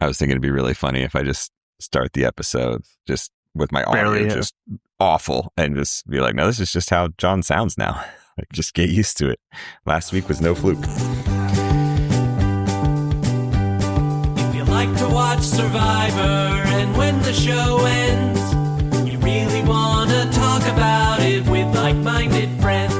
I was thinking it'd be really funny if I just start the episode just with my audio just awful and just be like, no, this is just how John sounds now. Like, just get used to it. Last week was no fluke. If you like to watch Survivor and when the show ends, you really want to talk about it with like-minded friends.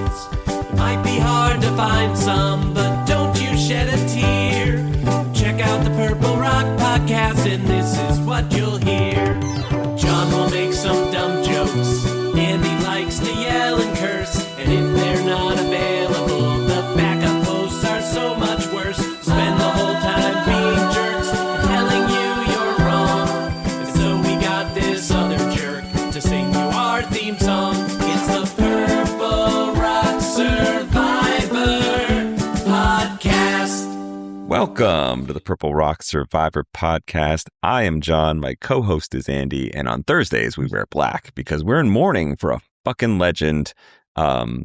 It might be hard to find some, but don't you shed a tear. Check out the Purple Rock Podcast and this is what you'll hear. John will make some dumb jokes, and he likes to yell and curse. And if they're not available, the backup hosts are so much worse. Spend the whole time being jerks, telling you you're wrong. And so we got this other jerk to sing you our theme song. It's the Purple Rock Survivor Podcast. Welcome to the Purple Rock Survivor Podcast. I am John. My co-host is Andy. And on Thursdays, we wear black because we're in mourning for a fucking legend.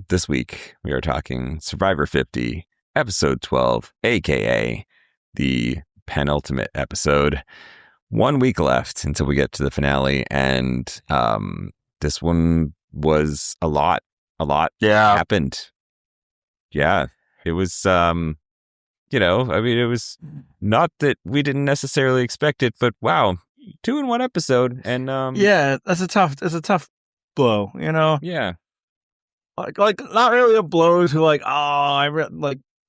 This week, we are talking Survivor 50, episode 12, aka the penultimate episode. 1 week left until we get to the finale. And this one was a lot happened. Yeah, it was... it was not that we didn't necessarily expect it, but wow, 2 in 1 episode, and that's a tough blow, yeah, like not really a blow to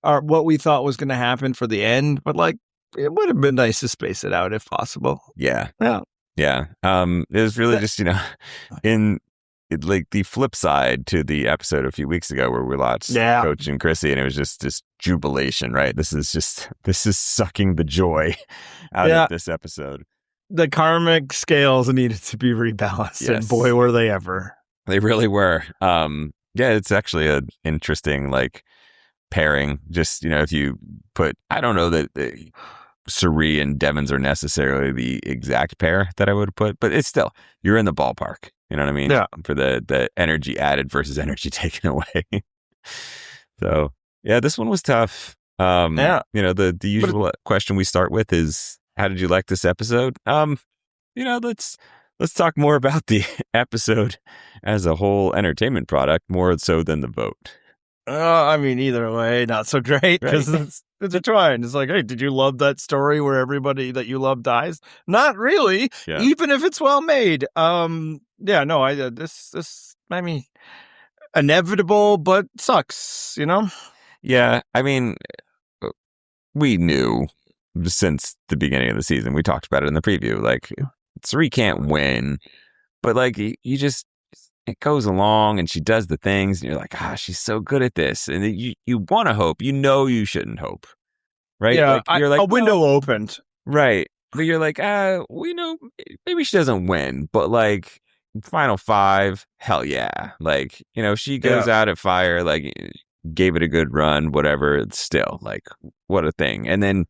what we thought was going to happen for the end, but like it would have been nice to space it out if possible. Yeah. It was really just like the flip side to the episode a few weeks ago where we watched Coach and Chrissy, and it was just this jubilation, right? This is sucking the joy out of this episode. The karmic scales needed to be rebalanced, and boy, were they ever. They really were. It's actually an interesting pairing. Just, if you put, I don't know that Cirie and Devens are necessarily the exact pair that I would put, but it's still, you're in the ballpark. You know what I mean? Yeah. For the energy added versus energy taken away. So, this one was tough. The usual question we start with is, how did you like this episode? Let's talk more about the episode as a whole entertainment product, more so than the vote. Either way, not so great, because it's a trying. It's like, hey, did you love that story where everybody that you love dies? Not really, even if it's well made. This inevitable, but sucks, Yeah, we knew since the beginning of the season. We talked about it in the preview. Cirie can't win, but it goes along and she does the things, and you're like, she's so good at this, and you want to hope. You shouldn't hope, right? Yeah, you're like, a window opened, right? But you're like, we know maybe she doesn't win, but final 5, hell yeah, she goes out at fire, gave it a good run, whatever. It's still what a thing, and then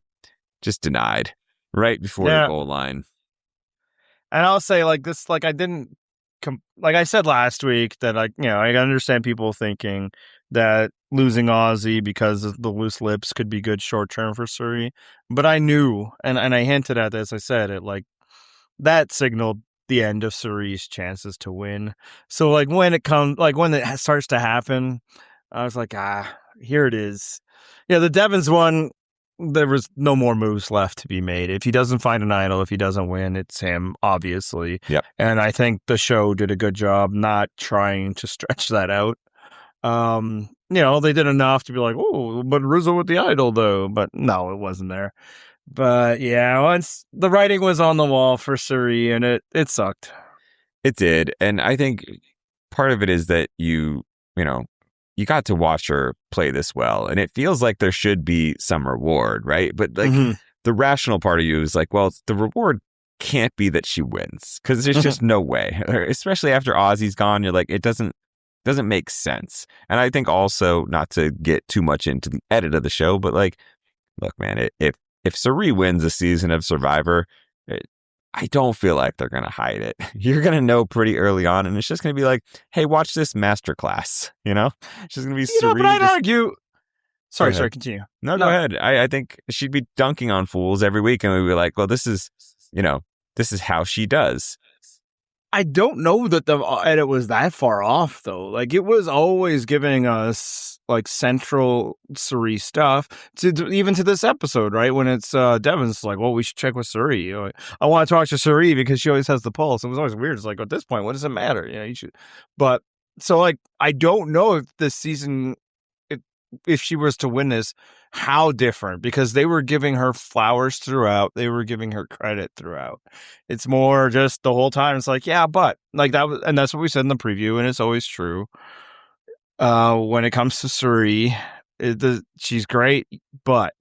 just denied right before the goal line. And I'll say this, I didn't. Like I said last week, that I understand people thinking that losing Ozzy because of the loose lips could be good short term for Cirie, but I knew, and I hinted at this. I said it that signaled the end of Cirie's chances to win. So when it comes, when it starts to happen, I was like, here it is. Yeah, the Devens one. There was no more moves left to be made. If he doesn't find an idol, if he doesn't win, it's him, obviously. Yep. And I think the show did a good job not trying to stretch that out. They did enough to be like, oh, but Rizo with the idol, though. But no, it wasn't there. But once the writing was on the wall for Cirie, and it sucked. It did. And I think part of it is that you got to watch her play this well, and it feels like there should be some reward, right? But the rational part of you is like, well, the reward can't be that she wins, because there's just no way. Especially after Ozzy's gone, you're like, it doesn't make sense. And I think also, not to get too much into the edit of the show, but look, man, if Cirie wins a season of Survivor, I don't feel like they're going to hide it. You're going to know pretty early on, and it's just going to be like, hey, watch this masterclass, It's just going to be Cirie. But I'd argue Sorry, continue. No, go ahead. I think she'd be dunking on fools every week, and we'd be like, well, this is how she does. I don't know that the edit was that far off, though. Like, it was always giving us, like, central Cirie stuff, even to this episode, right? When it's Devens, like, well, we should check with Cirie. I want to talk to Cirie because she always has the pulse. It was always weird. It's like, at this point, what does it matter? You should. But, so, like, I don't know if this season, if she was to win this, how different, because they were giving her flowers throughout. They were giving her credit throughout. It's more just the whole time. It's like, yeah, but like that was, and that's what we said in the preview. And it's always true. When it comes to Cirie, she's great, but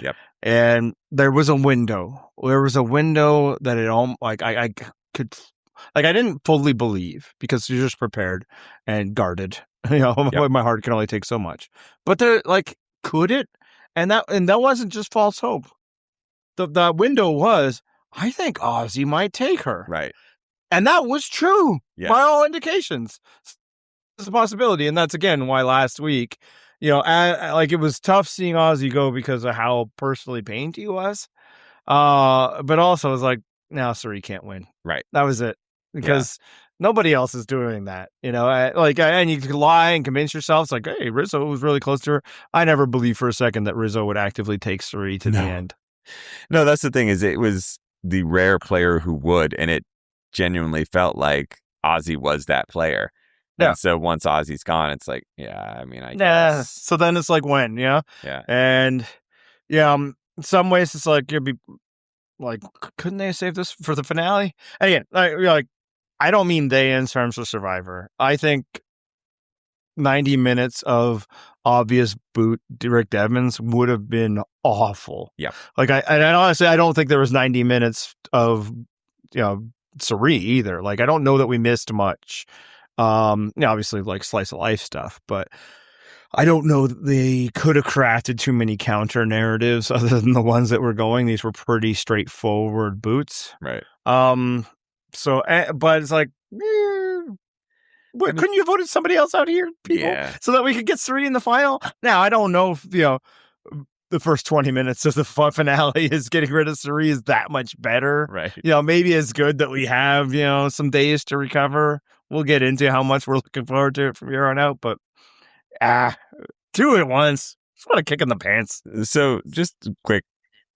yep. And there was a window. There was a window that it all like I could. Like, I didn't fully believe because you're just prepared and guarded. Yep. My heart can only take so much. But they're like, could it? And that wasn't just false hope. The window was, I think Ozzy might take her. Right. And that was true by all indications. It's a possibility. And that's, again, why last week, like, it was tough seeing Ozzy go because of how personally pained he was. But also, it was like, now Cirie can't win. Right. That was it. Because nobody else is doing that, and you could lie and convince yourself. It's like, hey, Rizzo was really close to her. I never believed for a second that Rizzo would actively take Cirie to the end. No, that's the thing, is it was the rare player who would, and it genuinely felt like Ozzy was that player. Yeah. And so once Ozzy's gone, it's like, I guess. So then it's like, when, Yeah. And in some ways it's like, you'd be like, couldn't they have saved this for the finale? And again, like, I don't mean they in terms of Survivor. I think 90 minutes of obvious boot Rick Devens would have been awful. Yeah. Like, I honestly, I don't think there was 90 minutes of, Cirie either. Like, I don't know that we missed much. Obviously, like, slice of life stuff, but I don't know that they could have crafted too many counter narratives other than the ones that were going. These were pretty straightforward boots. Right. So, but it's like, couldn't you have voted somebody else out here, people, so that we could get Cirie in the final? Now, I don't know if, the first 20 minutes of the finale is getting rid of Cirie is that much better. Right. Maybe it's good that we have, some days to recover. We'll get into how much we're looking forward to it from here on out, but do it once. Just want a kick in the pants. So just a quick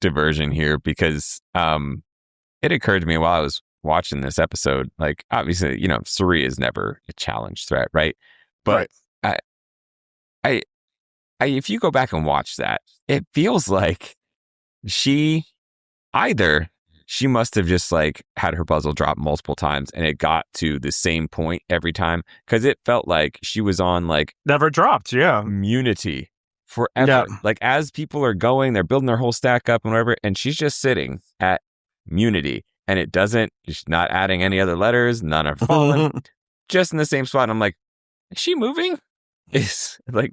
diversion here, because it occurred to me while I was watching this episode, like, obviously, Cirie is never a challenge threat, right? But I if you go back and watch that, it feels like she must have just, like, had her puzzle drop multiple times and it got to the same point every time, because it felt like she was on, like, never dropped, immunity forever. Like, as people are going, they're building their whole stack up and whatever, and she's just sitting at immunity. And she's not adding any other letters, none are falling, just in the same spot. And I'm like, is she moving?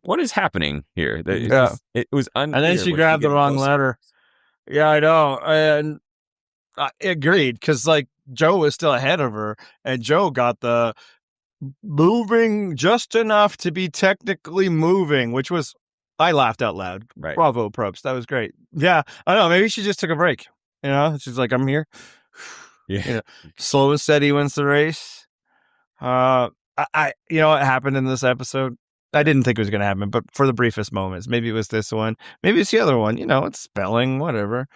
What is happening here? It was unclear. And then she grabbed the wrong letter. Yeah, I know. And I agreed, because, like, Joe was still ahead of her, and Joe got the moving just enough to be technically moving, which was, I laughed out loud. Right. Bravo, props. That was great. Yeah, I know. Maybe she just took a break. She's like, I'm here. Yeah. Slow and steady wins the race. What happened in this episode? I didn't think it was going to happen, but for the briefest moments, maybe it was this one, maybe it's the other one. It's spelling, whatever.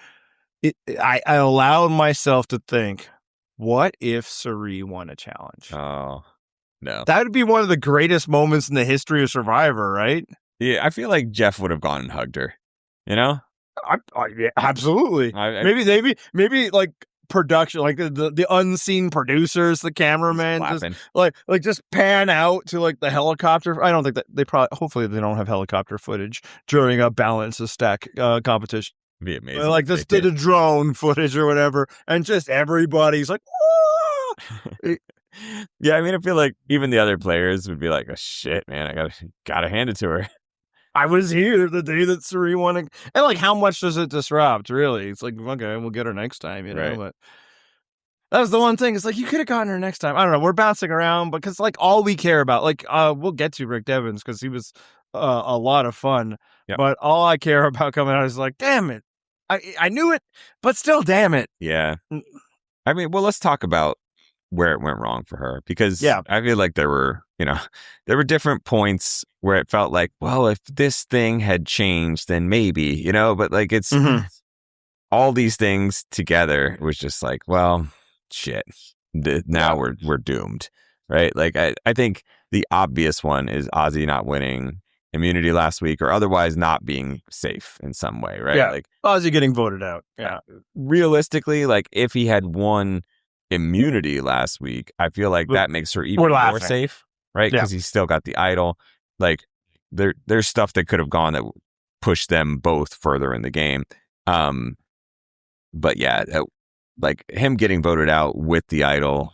I allowed myself to think, what if Cirie won a challenge? Oh, no. That would be one of the greatest moments in the history of Survivor, right? Yeah, I feel like Jeff would have gone and hugged her. Yeah, absolutely. Maybe like production, like the unseen producers, the cameraman, just just pan out to, like, the helicopter. I don't think that hopefully they don't have helicopter footage during a balance of stack competition. It'd be amazing. Like the drone footage or whatever, and just everybody's like, whoa! Yeah, I feel like even the other players would be like, oh shit, man, I gotta hand it to her. I was here the day that Cirie won. And, like, how much does it disrupt, really? It's like, okay, we'll get her next time, right. But that was the one thing. It's like, you could have gotten her next time. I don't know. We're bouncing around because, like, all we care about, like, we'll get to Rick Devens because he was a lot of fun. Yep. But all I care about coming out is like, damn it. I knew it, but still, damn it. Yeah. I mean, well, let's talk about where it went wrong for her, because I feel like there were different points where it felt like, well, if this thing had changed, then maybe, but like it's all these things together. It was just like, well, shit. Now we're doomed, right? Like I think the obvious one is Ozzy not winning immunity last week, or otherwise not being safe in some way, right? Yeah, like Ozzy getting voted out. Yeah, realistically, like if he had won immunity last week, I feel like that makes her even more safe, right? Because he's still got the idol. Like there's stuff that could have gone that pushed them both further in the game. But yeah, like him getting voted out with the idol,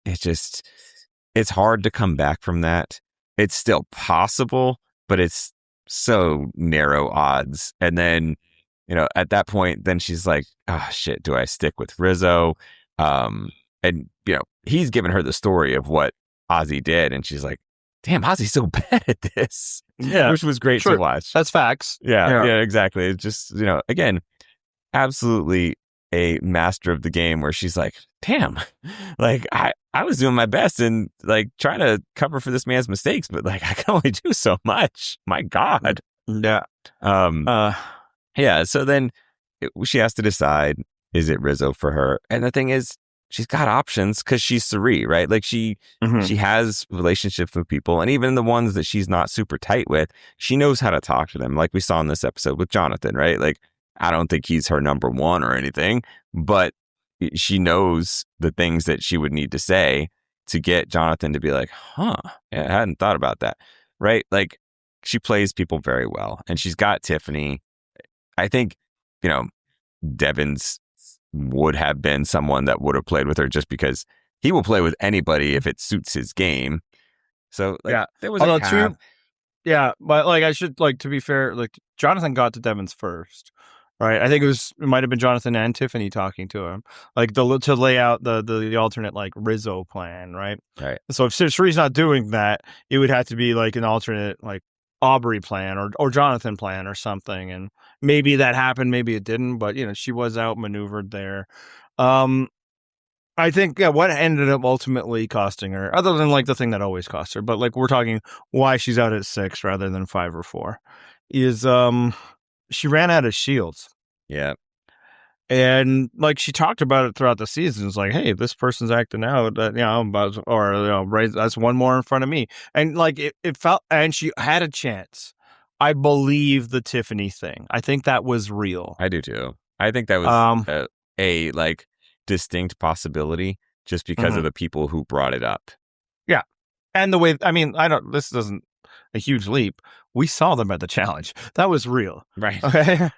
it's hard to come back from that. It's still possible, but it's so narrow odds. And then, at that point, then she's like, oh shit, do I stick with Rizzo? And he's given her the story of what Ozzy did, and she's like, damn, Ozzy's so bad at this. Yeah. Which was great to watch. That's facts. Yeah, exactly. It's just, again, absolutely a master of the game, where she's like, damn, like I was doing my best and like trying to cover for this man's mistakes, but like I can only do so much. My God. Yeah. Yeah. So then she has to decide, is it Rizzo for her? And the thing is, she's got options because she's Cirie, right? Like she has relationships with people, and even the ones that she's not super tight with, she knows how to talk to them. Like we saw in this episode with Jonathan, right? Like I don't think he's her number one or anything, but she knows the things that she would need to say to get Jonathan to be like, huh, yeah, I hadn't thought about that, right? Like she plays people very well, and she's got Tiffany. I think, Devens would have been someone that would have played with her, just because he will play with anybody if it suits his game. So like, there was a cap. Yeah, but like I should, like, to be fair, like Jonathan got to Devens first, right? I think it might have been Jonathan and Tiffany talking to him, like to lay out the alternate like Rizzo plan, right? Right. So if Cirie's not doing that, it would have to be like an alternate like Aubrey plan or Jonathan plan or something, and maybe that happened, maybe it didn't, but she was outmaneuvered there. I think what ended up ultimately costing her, other than like the thing that always costs her, but like we're talking why she's out at 6 rather than 5 or 4, is she ran out of shields. Yeah. And like she talked about it throughout the season. It's like, hey, this person's acting out, right, that's one more in front of me. And like it felt, and she had a chance. I believe the Tiffany thing. I think that was real. I do too. I think that was a like distinct possibility, just because of the people who brought it up. Yeah. And the way, I mean, this isn't a huge leap. We saw them at the challenge. That was real. Right. Okay.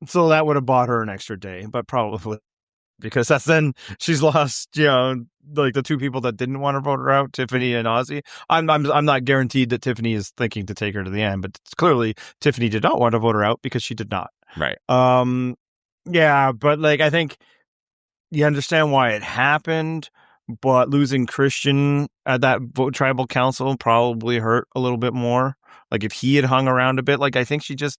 So that would have bought her an extra day, but probably because that's then she's lost, like the two people that didn't want to vote her out, Tiffany and Ozzy. I'm not guaranteed that Tiffany is thinking to take her to the end, but clearly Tiffany did not want to vote her out because she did not. Right. Yeah, but like I think you understand why it happened, but losing Christian at that tribal council probably hurt a little bit more. Like if he had hung around a bit, like I think she just,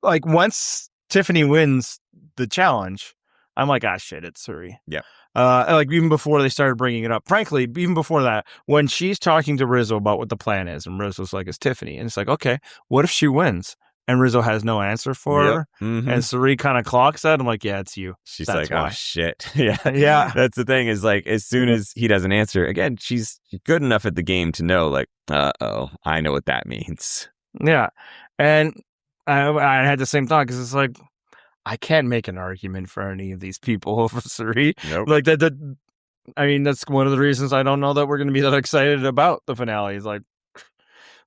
like once Tiffany wins the challenge, I'm like, ah, shit, it's Cirie. Yeah. Like even before they started bringing it up, frankly, even before that, when she's talking to Rizzo about what the plan is, and Rizzo's like, it's Tiffany. And it's like, okay, what if she wins? And Rizzo has no answer for her. Mm-hmm. And Cirie kind of clocks that. I'm like, yeah, it's you. She's That's like, why. oh, shit. Yeah. Yeah. That's the thing, is like, as soon as he doesn't answer, again, she's good enough at the game to know, like, uh-oh, I know what that means. Yeah. And I had the same thought, because it's like, I can't make an argument for any of these people over Cirie. Nope. Like that. I mean, that's one of the reasons I don't know that we're going to be that excited about the finale. It's like,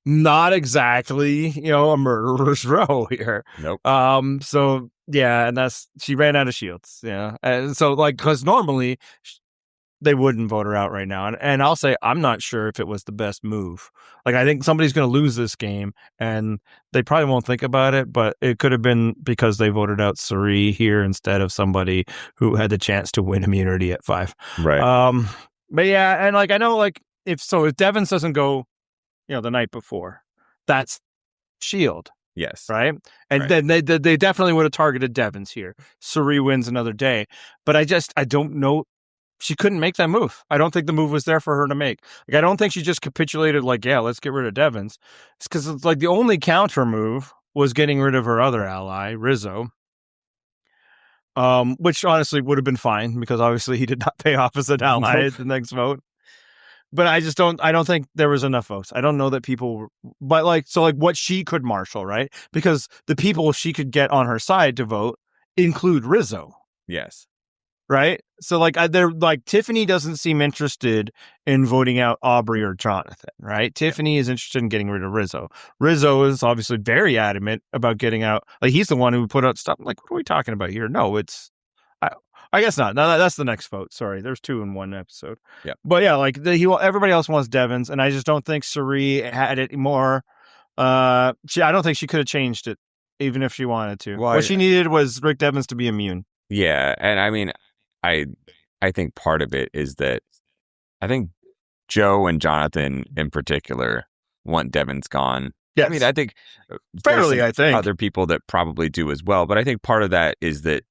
not exactly, a murderer's row here. Nope. So yeah, and she ran out of shields. Yeah, and so like, because normally they wouldn't vote her out right now, and I'll say I'm not sure if it was the best move. Like I think somebody's going to lose this game, and they probably won't think about it, but it could have been because they voted out Cirie here instead of somebody who had the chance to win immunity at 5. Right. But yeah, and like I know, like if Devens doesn't go the night before. That's Shield. Yes. Right. And then they definitely would have targeted Devens here. Cirie wins another day. But I don't know. She couldn't make that move. I don't think the move was there for her to make. Like, I don't think she just capitulated like, yeah, let's get rid of Devens. It's because it's like the only counter move was getting rid of her other ally, Rizo. Which honestly would have been fine because obviously he did not pay off as an ally at the next vote. But I don't think there was enough votes. I don't know that people, but what she could marshal, right? Because the people she could get on her side to vote include Rizo. Yes. Right. So they're like, Tiffany doesn't seem interested in voting out Aubrey or Jonathan. Right. Tiffany is interested in getting rid of Rizo. Rizo is obviously very adamant about getting out. Like, he's the one who put out stuff. Like, what are we talking about here? No, I guess not. No, that's the next vote. Sorry, there's 2 in one episode. Yeah, but yeah, like everybody else wants Devens, and I just don't think Cirie had it more. I don't think she could have changed it, even if she wanted to. What she needed was Rick Devens to be immune. Yeah, and I mean, I think part of it is that I think Joe and Jonathan in particular want Devens gone. Yes. I mean, I think fairly. I think other people that probably do as well, but I think part of that is that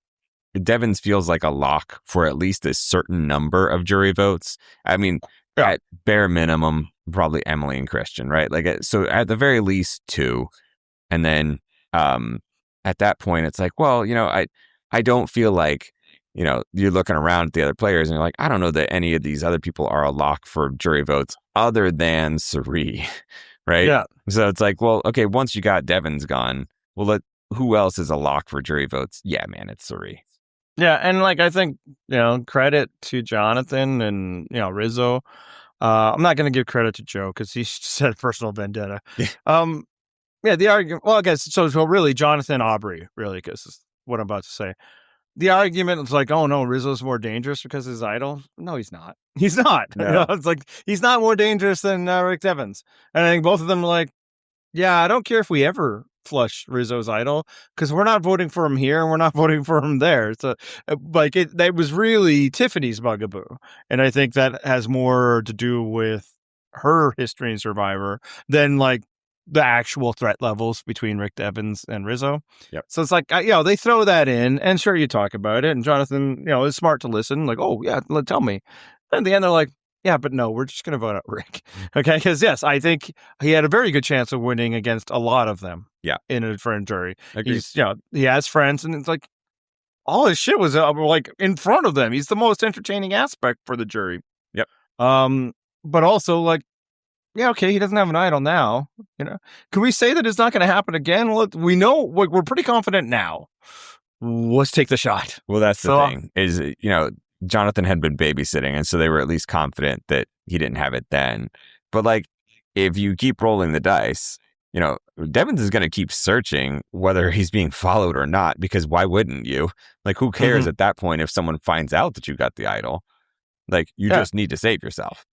Devens feels like a lock for at least a certain number of jury votes. I mean, at bare minimum, probably Emily and Christian, right? Like, so at the very least 2. And then at that point, it's like, well, I don't feel like, you're looking around at the other players and you're like, I don't know that any of these other people are a lock for jury votes other than Cirie, right? Yeah. So it's like, well, okay, once you got Devens gone, well, who else is a lock for jury votes? Yeah, man, it's Cirie. Yeah, and I think, credit to Jonathan and, Rizo. I'm not going to give credit to Joe because he said personal vendetta. Yeah, the argument, well, I guess, so really Jonathan Aubrey, really, because is what I'm about to say. The argument is like, oh no, Rizzo's more dangerous because he's idol. No, he's not. He's not. No. It's like, he's not more dangerous than Rick Devens. And I think both of them are like, yeah, I don't care if we ever flush Rizzo's idol because we're not voting for him here and we're not voting for him there. So that was really Tiffany's bugaboo. And I think that has more to do with her history in Survivor than the actual threat levels between Rick Devens and Rizo. Yep. So it's like, they throw that in and sure, you talk about it. And Jonathan, is smart to listen. Like, oh yeah, tell me. And at the end, they're like, yeah, but no, we're just going to vote out Rick. Okay. Because yes, I think he had a very good chance of winning against a lot of them. Yeah. In a friend jury. Agreed. He has friends and it's like all his shit was in front of them. He's the most entertaining aspect for the jury. Yep. But also yeah, okay, he doesn't have an idol now. Can we say that it's not going to happen again? Well, we know we're pretty confident now. Let's take the shot. Well, that's the thing is, Jonathan had been babysitting, and so they were at least confident that he didn't have it then. But if you keep rolling the dice, Devens is going to keep searching whether he's being followed or not, because why wouldn't you? Who cares at that point if someone finds out that you got the idol? You just need to save yourself.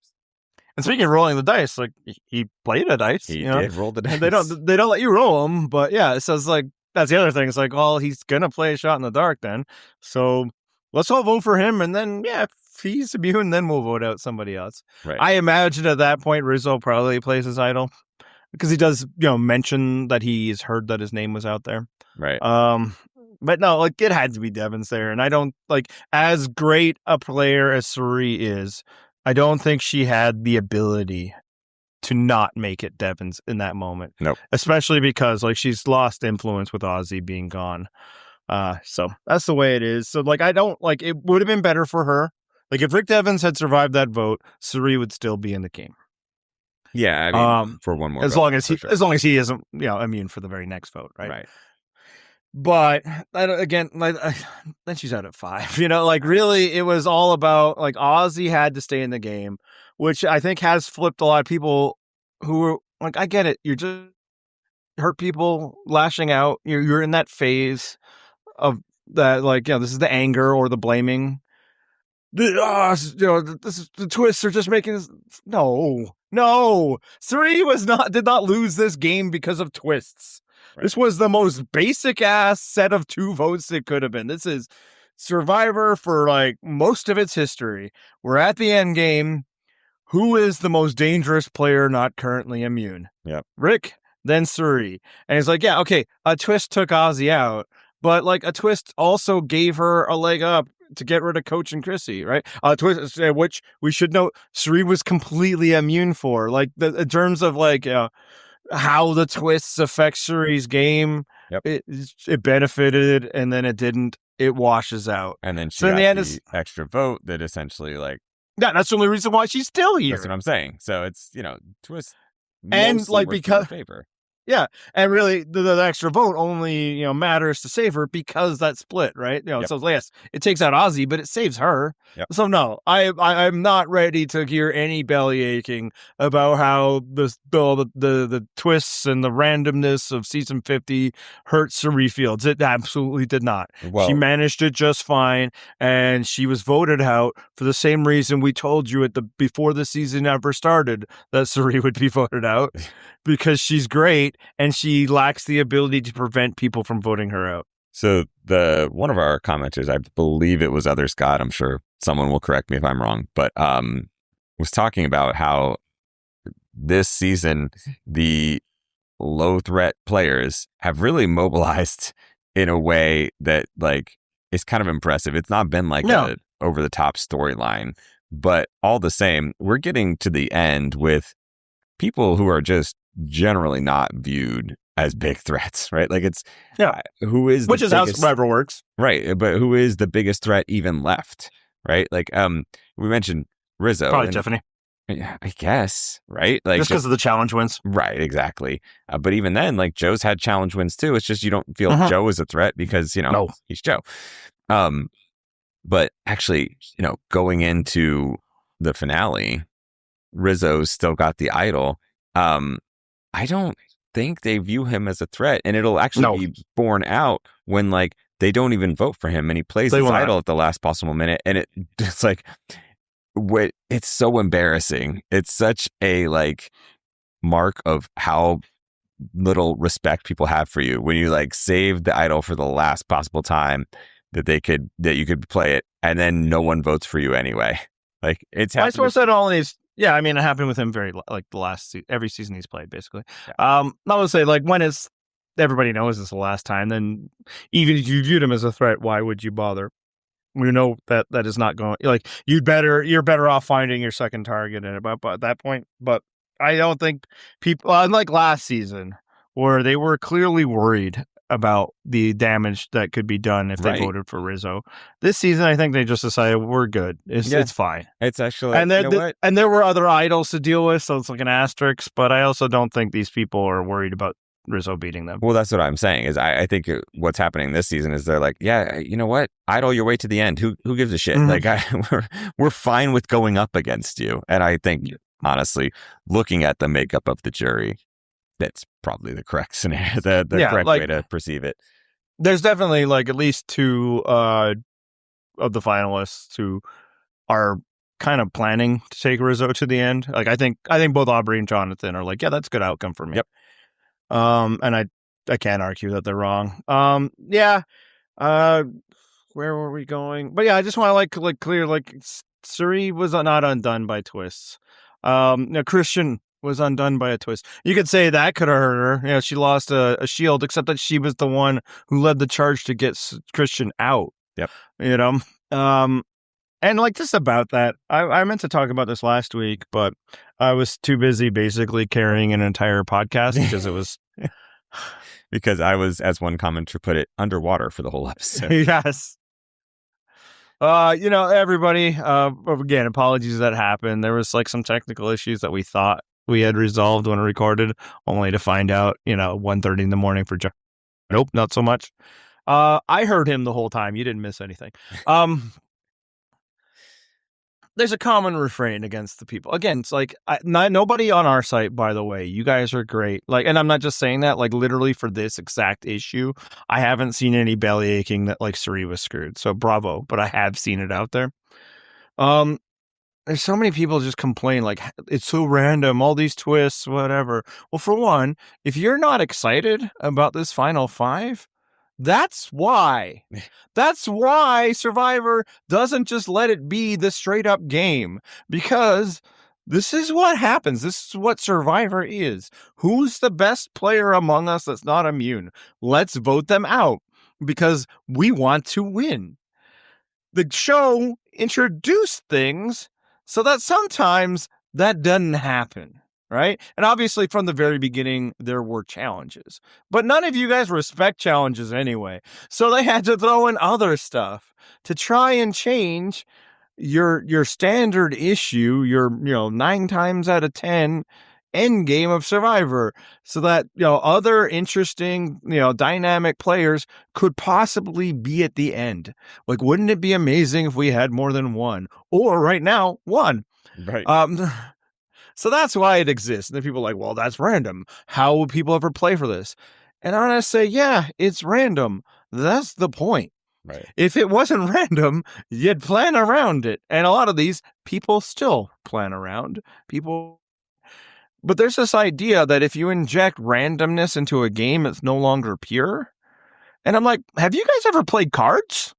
And speaking of rolling the dice, he played a dice. He did roll the dice. They don't let you roll them, but yeah, it says that's the other thing. It's well, he's gonna play a shot in the dark then. So let's all vote for him, and then if he's immune, then we'll vote out somebody else. Right. I imagine at that point Rizzo probably plays his idol because he does, mention that he's heard that his name was out there. Right. But no, it had to be Devens there, and I don't as great a player as Cirie is. I don't think she had the ability to not make it Devens in that moment. Nope. Especially because she's lost influence with Ozzy being gone. So that's the way it is. So I don't it would have been better for her. If Rick Devens had survived that vote, Cirie would still be in the game. Yeah, I mean, for one more as vote, long as he isn't immune for the very next vote, right? Right. But again, then she's out at 5. Really, it was all about Ozzy had to stay in the game, which I think has flipped a lot of people who were I get it. You're just hurt people lashing out. You're in that phase of that, this is the anger or the blaming. The twists are just making this. No. Cirie did not lose this game because of twists. Right. This was the most basic ass set of 2 votes it could have been. This is Survivor for most of its history. We're at the end game. who is the most dangerous player not currently immune? Yep. Rick, then Cirie. And he's like, yeah, okay, a twist took Ozzy out, but like a twist also gave her a leg up to get rid of Coach and Chrissy, right? Twist, which we should note, Cirie was completely immune for. Like in terms of like how the twists affect Cirie's game, Yep. it benefited, and then it didn't. It washes out, and then she so in got the end, extra vote that essentially like. Yeah, that's the only reason why she's still here. That's what I'm saying. So it's twist and like because favor. Yeah, and really, the extra vote only matters to save her because that split, right? Yep. So yes, it takes out Ozzy, but it saves her. Yep. So no, I'm not ready to hear any belly aching about how the twists and the randomness of season 50 hurt Cirie Fields. It absolutely did not. Well, she managed it just fine, and she was voted out for the same reason we told you before the season ever started that Cirie would be voted out. Because she's great and she lacks the ability to prevent people from voting her out. So one of our commenters, I believe it was Other Scott, I'm sure someone will correct me if I'm wrong, but was talking about how this season the low threat players have really mobilized in a way that like is kind of impressive. It's not been like a over the top storyline, but all the same, we're getting to the end with people who are just generally not viewed as big threats, right? Like it's who is which is how Survivor works, right? But who is the biggest threat even left, right? Like we mentioned Rizo, probably Tiffany. Yeah, I guess, right? Like just because of the challenge wins, right? Exactly. But even then, like Joe's had challenge wins too. It's just you don't feel Joe is a threat because he's Joe. But actually, going into the finale, Rizzo's still got the idol. I don't think they view him as a threat, and it'll actually be borne out when like they don't even vote for him and he plays his idol at the last possible minute, and it's like it's so embarrassing. It's such a like mark of how little respect people have for you when you like save the idol for the last possible time that you could play it, and then no one votes for you anyway. Like it's I suppose that all these. Yeah, I mean, it happened with him like the every season he's played, basically. Yeah. I would say, like, when everybody knows it's the last time, then even if you viewed him as a threat, why would you bother? We know that is not going, like, you're better off finding your second target at that point. But I don't think people, unlike last season, where they were clearly worried about the damage that could be done if they voted for Rizzo. This season, I think they just decided we're good. It's fine. It's actually, and and there were other idols to deal with, so it's like an asterisk. But I also don't think these people are worried about Rizzo beating them. Well, that's what I'm saying. Is I think what's happening this season is they're like, yeah, you know what, idol your way to the end. Who gives a shit? Like we're fine with going up against you. And I think honestly, looking at the makeup of the jury, that's probably the correct scenario, the correct way to perceive it. There's definitely like at least two of the finalists who are kind of planning to take Rizzo to the end. Like I think both Aubrey and Jonathan are like, yeah, that's a good outcome for me. Yep. And I can't argue that they're wrong. Where were we going? But yeah, I just want to like clear, like Cirie was not undone by twists. Christian was undone by a twist. You could say that could have hurt her. She lost a shield, except that she was the one who led the charge to get Christian out. Yep. And like just about that, I meant to talk about this last week, but I was too busy basically carrying an entire podcast because it was because I was, as one commenter put it, underwater for the whole episode. Yes. Everybody, again, apologies that happened. There was like some technical issues that we thought we had resolved when we recorded, only to find out, 1:30 in the morning for John. Nope, not so much. I heard him the whole time. You didn't miss anything. There's a common refrain against the people. Again, it's like nobody on our site, by the way. You guys are great. Like, and I'm not just saying that. Like, literally for this exact issue, I haven't seen any belly aching that like Cirie was screwed. So bravo, but I have seen it out there. There's so many people just complain like it's so random, all these twists, whatever. Well, for one, if you're not excited about this final five, that's why. That's why Survivor doesn't just let it be the straight up game, because This is what happens. This is what Survivor is. Who's the best player among us that's not immune? Let's vote them out because we want to win. The show introduced things so that sometimes that doesn't happen, right? And obviously from the very beginning, there were challenges. But none of you guys respect challenges anyway. So they had to throw in other stuff to try and change your standard issue, your 9 times out of 10 end game of Survivor, so that other interesting dynamic players could possibly be at the end. Like, wouldn't it be amazing if we had more than one, or right now 1? Right. So that's why it exists. And then people are like, well, that's random. How would people ever play for this? And I'm gonna say, yeah, it's random. That's the point. Right. If it wasn't random, you'd plan around it. And a lot of these people still plan around people. But there's this idea that if you inject randomness into a game, it's no longer pure. And I'm like, have you guys ever played cards?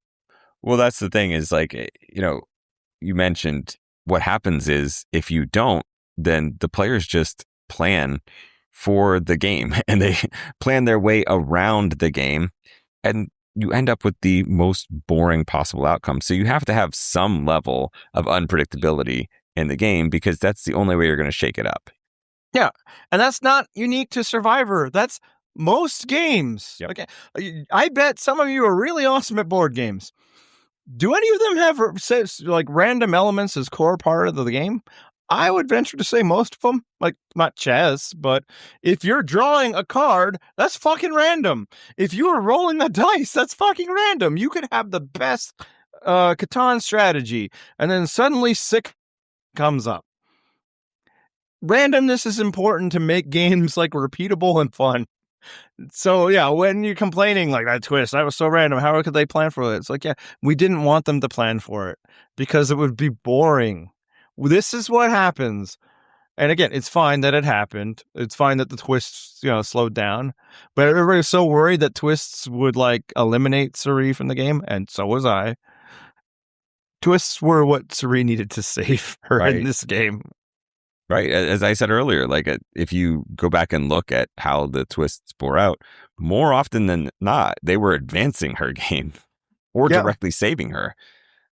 Well, that's the thing is like, you mentioned what happens is if you don't, then the players just plan for the game and they plan their way around the game. And you end up with the most boring possible outcome. So you have to have some level of unpredictability in the game because that's the only way you're going to shake it up. Yeah. And that's not unique to Survivor. That's most games. Yep. Okay. I bet some of you are really awesome at board games. Do any of them have like random elements as core part of the game? I would venture to say most of them, like not chess, but if you're drawing a card, that's fucking random. If you are rolling the dice, that's fucking random. You could have the best Catan strategy, and then suddenly sick comes up. Randomness is important to make games like repeatable and fun. So yeah, when you're complaining like that twist, that was so random, how could they plan for it? It's like, yeah, we didn't want them to plan for it because it would be boring. This is what happens. And again, it's fine that it happened. It's fine that the twists, slowed down. But everybody was so worried that twists would like eliminate Cirie from the game, and so was I. Twists were what Cirie needed to save her in this game. Right. As I said earlier, like if you go back and look at how the twists bore out, more often than not, they were advancing her game or directly saving her.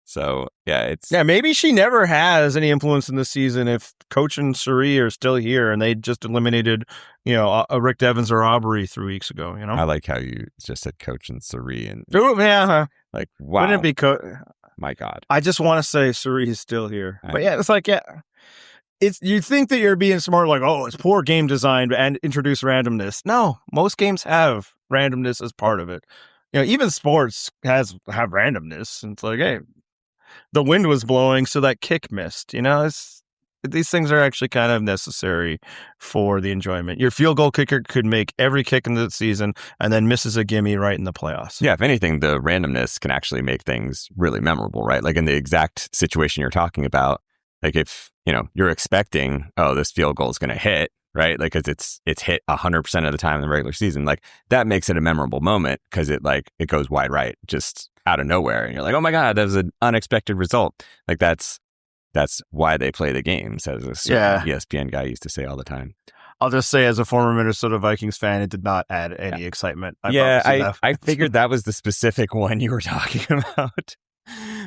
So, maybe she never has any influence in this season if Coach and Cirie are still here and they just eliminated, Rick Devens or Aubrey 3 weeks ago, I like how you just said Coach and Cirie and like, wow. Wouldn't it be my God. I just want to say Cirie is still here. But yeah, it's like, you think that you're being smart, like, oh, it's poor game design and introduce randomness. No, most games have randomness as part of it. Even sports have randomness. And it's like, hey, the wind was blowing, so that kick missed. These things are actually kind of necessary for the enjoyment. Your field goal kicker could make every kick in the season and then misses a gimme right in the playoffs. Yeah, if anything, the randomness can actually make things really memorable, right? Like in the exact situation you're talking about, like if, you're expecting, oh, this field goal is going to hit, right? Like, because it's hit 100% of the time in the regular season. Like, that makes it a memorable moment because it goes wide right, just out of nowhere. And you're like, oh my God, that was an unexpected result. Like, that's why they play the games, as a certain ESPN guy used to say all the time. I'll just say, as a former Minnesota Vikings fan, it did not add any excitement. I figured that was the specific one you were talking about.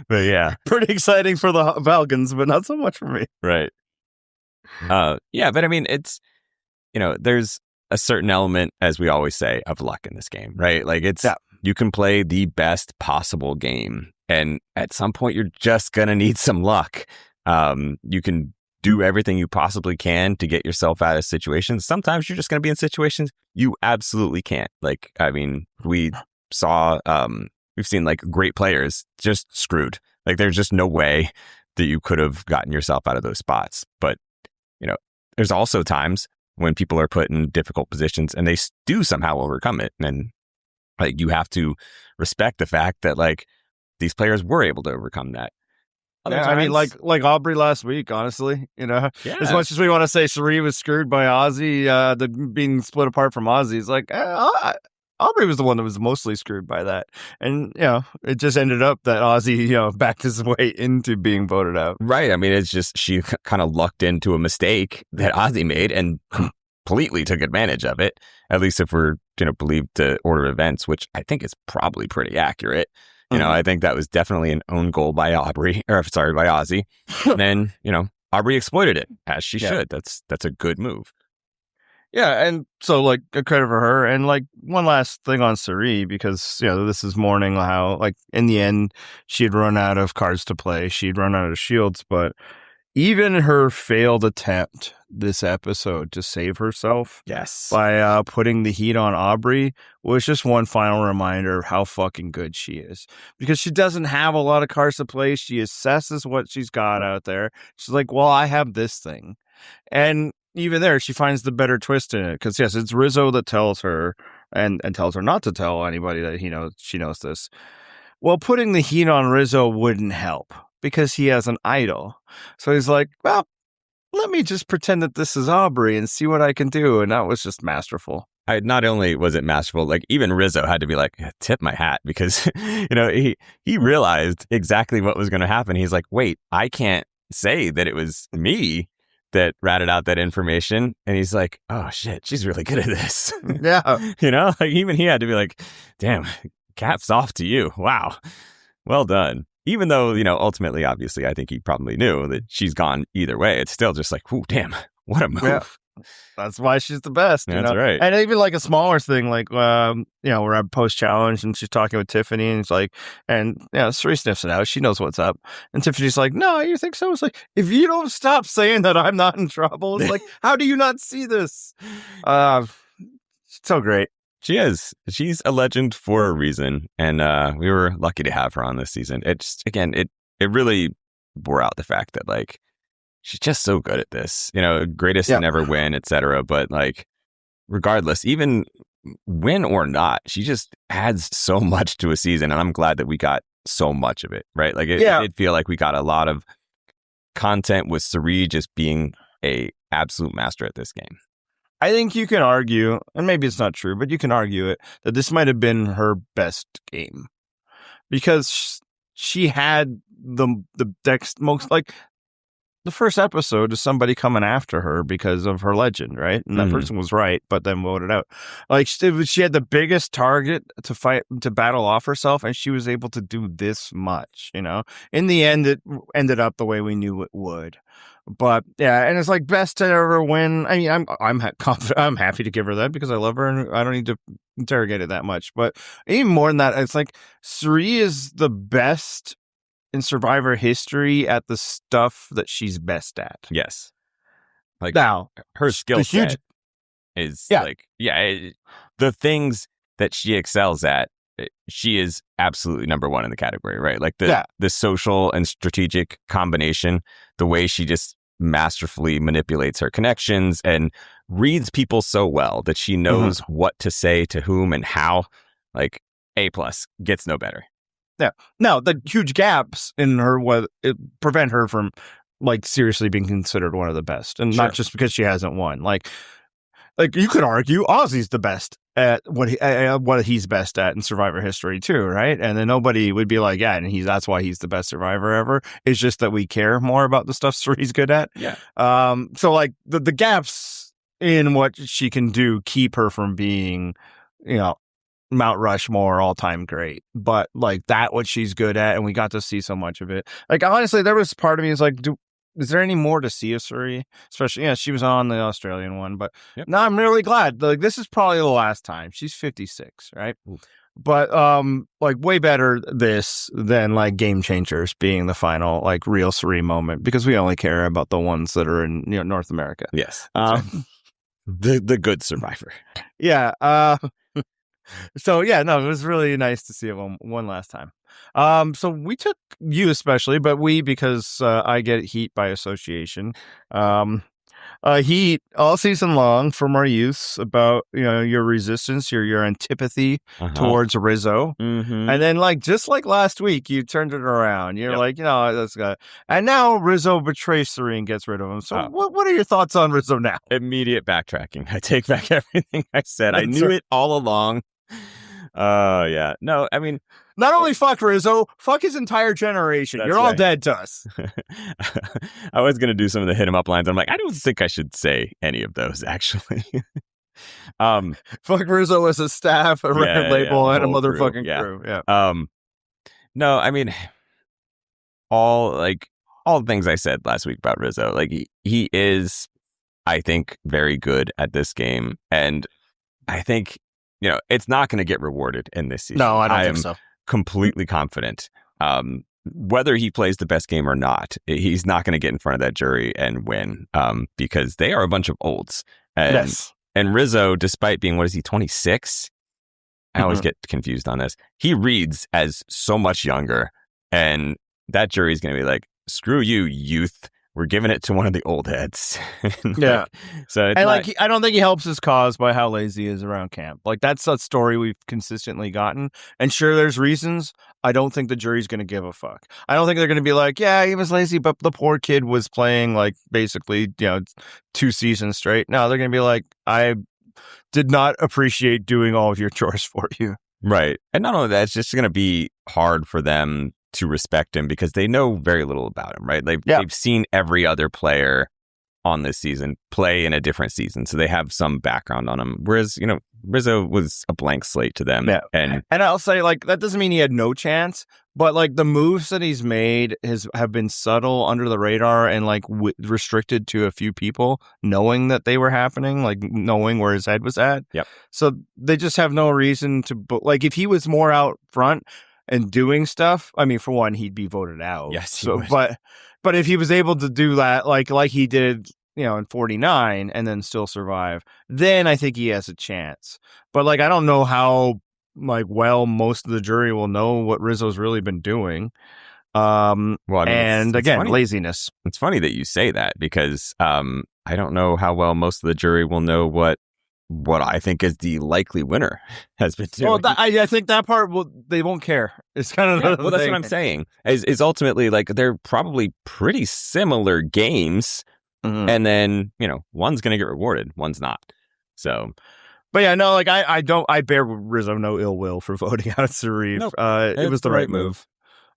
But yeah, pretty exciting for the Falcons, but not so much for me. Right. But I mean, it's, there's a certain element, as we always say, of luck in this game, right? Like you can play the best possible game, and at some point you're just going to need some luck. You can do everything you possibly can to get yourself out of situations. Sometimes you're just going to be in situations you absolutely can't. Like, I mean, we've seen like great players just screwed. Like, there's just no way that you could have gotten yourself out of those spots. But, there's also times when people are put in difficult positions and they do somehow overcome it. And like, you have to respect the fact that like these players were able to overcome that. I mean, like Aubrey last week, honestly, as much as we want to say Cirie was screwed by Ozzy, being split apart from Ozzy, it's like, Aubrey was the one that was mostly screwed by that. And, it just ended up that Ozzy, backed his way into being voted out. Right. I mean, it's just she kind of lucked into a mistake that Ozzy made and completely took advantage of it, at least if we're believe the order of events, which I think is probably pretty accurate. I think that was definitely an own goal by by Ozzy. And then, Aubrey exploited it, as she should. That's a good move. Yeah, and so, like, a credit for her. And, like, one last thing on Cirie, because, this is mourning how, like, in the end, she'd run out of cards to play. She'd run out of shields, but even her failed attempt this episode to save herself by putting the heat on Aubrey was just one final reminder of how fucking good she is. Because she doesn't have a lot of cards to play. She assesses what she's got out there. She's like, well, I have this thing. And even there, she finds the better twist in it. Because, yes, it's Rizo that tells her and tells her not to tell anybody that she knows this. Well, putting the heat on Rizo wouldn't help, because he has an idol. So he's like, well, let me just pretend that this is Aubrey and see what I can do. And that was just masterful. Not only was it masterful, like even Rizo had to be like, tip my hat, because, he realized exactly what was going to happen. He's like, wait, I can't say that it was me that ratted out that information. And he's like, oh shit, she's really good at this. Yeah. Like even he had to be like, damn, caps off to you. Wow. Well done. Even though, ultimately, obviously, I think he probably knew that she's gone either way. It's still just like, ooh, damn, what a move. Yeah. That's why she's the best. That's right. And even like a smaller thing, like, we're at post-challenge and she's talking with Tiffany and it's like, and, Cirie sniffs it out. She knows what's up. And Tiffany's like, no, you think so? It's like, if you don't stop saying that I'm not in trouble, it's like, how do you not see this? So great. She is. She's a legend for a reason, and we were lucky to have her on this season. It really bore out the fact that, like, she's just so good at this. Greatest to never win, etc. But, like, regardless, even win or not, she just adds so much to a season, and I'm glad that we got so much of it, right? Like, it did feel like we got a lot of content with Cirie just being a absolute master at this game. I think you can argue, and maybe it's not true, but you can argue it, that this might have been her best game. Because she had the most, like, the first episode is somebody coming after her because of her legend, right? And that person was right, but then voted out. Like, she had the biggest target to battle off herself, and she was able to do this much, In the end, it ended up the way we knew it would. But yeah, and it's like best to ever win. I mean, I'm confident. I'm happy to give her that because I love her and I don't need to interrogate it that much. But even more than that, it's like Cirie is the best in Survivor history at the stuff that she's best at. Yes, like now her skill set is the things that she excels at. She is absolutely number one in the category, right? Like the social and strategic combination, the way she just masterfully manipulates her connections and reads people so well that she knows what to say to whom and how. Like A+, gets no better. Yeah. Now, the huge gaps in her prevent her from, like, seriously being considered one of the best, and not just because she hasn't won. Like you could argue Ozzy's the best at what he's best at in Survivor history too, right? And then nobody would be like, yeah, and that's why he's the best Survivor ever. It's just that we care more about the stuff Cirie's good at. Yeah. So like the gaps in what she can do keep her from being, Mount Rushmore all-time great. But like what she's good at, and we got to see so much of it. Like, honestly, there was part of me is like, is there any more to see of Cirie? Especially, she was on the Australian one, but no, I'm really glad. Like, this is probably the last time. She's 56, right? Ooh. But like, way better this than like Game Changers being the final like real Cirie moment, because we only care about the ones that are in North America. Yes, the good Survivor. Yeah. So yeah, no, it was really nice to see it one last time. So we took you especially, but because I get heat by association. Heat all season long from our youth about your resistance, your antipathy towards Rizo, and then just like last week, you turned it around. You're like, that's good. And now Rizo betrays Cirie and gets rid of him. So what are your thoughts on Rizo now? Immediate backtracking. I take back everything I said. I knew it all along. Yeah. No, I mean, not only fuck Rizzo, fuck his entire generation. That's You're all right. dead to us. I was going to do some of the hit him up lines. I'm like, I don't think I should say any of those, actually. Fuck Rizzo as a staff, a record label, and a whole motherfucking crew. crew. Yeah. No, I mean, all the things I said last week about Rizzo, like he is, I think, very good at this game. And I think, it's not going to get rewarded in this season. No, I don't think so. Completely confident. Whether he plays the best game or not, he's not going to get in front of that jury and win because they are a bunch of olds. And, yes. And Rizzo, despite being, 26? I always get confused on this. He reads as so much younger, and that jury's going to be like, screw you, youth. We're giving it to one of the old heads. Yeah. So it's I don't think he helps his cause by how lazy he is around camp. Like, that's a story we've consistently gotten. And sure, there's reasons. I don't think the jury's going to give a fuck. I don't think they're going to be like, yeah, he was lazy, but the poor kid was playing like basically, 2 seasons straight. No, they're going to be like, I did not appreciate doing all of your chores for you. Right. And not only that, it's just going to be hard for them to respect him because they know very little about him, right? They've seen every other player on this season play in a different season, so they have some background on him. Whereas, Rizzo was a blank slate to them. Yeah. And I'll say, like, that doesn't mean he had no chance, but like the moves that he's made have been subtle, under the radar, and like restricted to a few people knowing that they were happening, like knowing where his head was at. Yep. So they just have no reason to, like, if he was more out front and doing stuff, I mean, for one, he'd be voted out. Yes, he so would. but if he was able to do that, like he did, in 49 and then still survive, then I think he has a chance. But like, I don't know how well most of the jury will know what Rizzo's really been doing. Well, I mean, it's again, funny. Laziness. It's funny that you say that because I don't know how well most of the jury will know what I think is the likely winner has been doing. Well, I think that part they won't care. It's kind of well, that's what I'm saying. Is ultimately like they're probably pretty similar games, and then one's going to get rewarded, one's not. So, but yeah, no, like I bear Rizzo no ill will for voting out Cirie. Nope. It was the right move.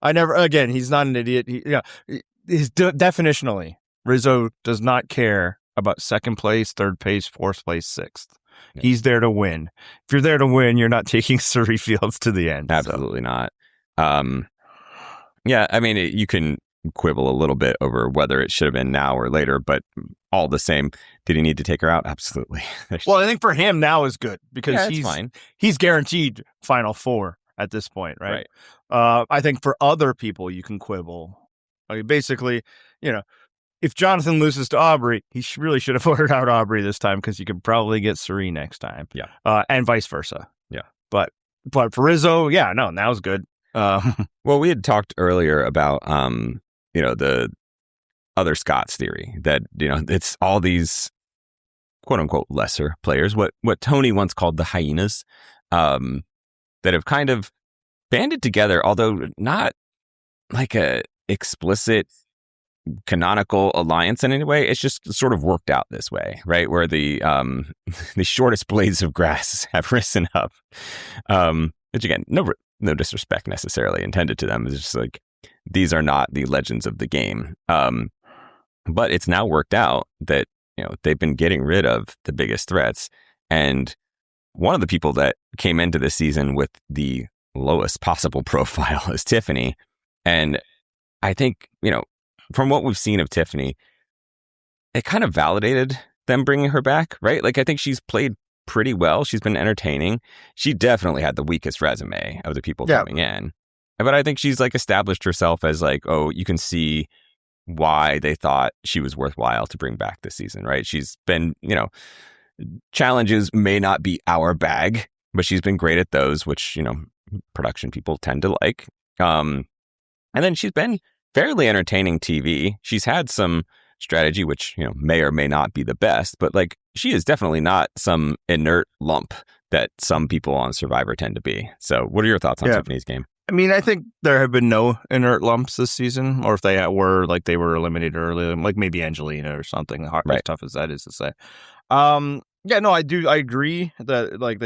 I never. Again, he's not an idiot. He's definitionally, Rizzo does not care about second place, third place, fourth place, sixth. Yeah. He's there to win. If you're there to win, you're not taking Cirie Fields to the end. Absolutely not. Yeah, I mean, you can quibble a little bit over whether it should have been now or later, but all the same, did he need to take her out? Absolutely. Well, I think for him now is good because fine. He's guaranteed Final Four at this point, right? I think for other people, you can quibble. I mean, basically, if Jonathan loses to Aubrey, he really should have voted out Aubrey this time because you could probably get Cirie next time. Yeah. And vice versa. Yeah. But for Rizzo, now's good. Well, we had talked earlier about, the other Scott's theory that, it's all these quote unquote lesser players, what Tony once called the hyenas, that have kind of banded together, although not like a explicit canonical alliance in any way. It's just sort of worked out this way, right? Where the shortest blades of grass have risen up, which again, no disrespect necessarily intended to them. It's just like, these are not the legends of the game. But it's now worked out that, they've been getting rid of the biggest threats. And one of the people that came into this season with the lowest possible profile is Tiffany. And I think, from what we've seen of Tiffany, it kind of validated them bringing her back, right? Like, I think she's played pretty well. She's been entertaining. She definitely had the weakest resume of the people coming in. But I think she's like established herself as like, oh, you can see why they thought she was worthwhile to bring back this season, right? She's been, challenges may not be our bag, but she's been great at those, which, production people tend to like. And then she's been fairly entertaining TV. She's had some strategy, which, may or may not be the best, but like she is definitely not some inert lump that some people on Survivor tend to be. So what are your thoughts on Tiffany's game? I mean, I think there have been no inert lumps this season, or if they were, like they were eliminated early, like maybe Angelina or something, as tough as that is to say. Yeah, no, I do. I agree that like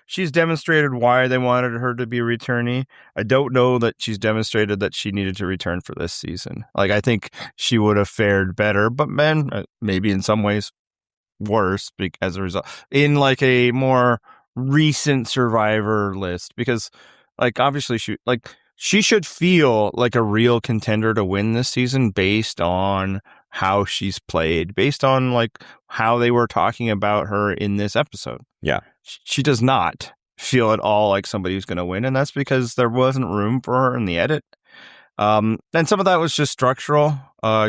she's demonstrated why they wanted her to be a returnee. I don't know that she's demonstrated that she needed to return for this season. Like, I think she would have fared better, but man, maybe in some ways worse as a result in like a more recent Survivor list, because like obviously she should feel like a real contender to win this season based on how she's played, based on like how they were talking about her in this episode. Yeah. She does not feel at all like somebody who's going to win, and that's because there wasn't room for her in the edit. And some of that was just structural.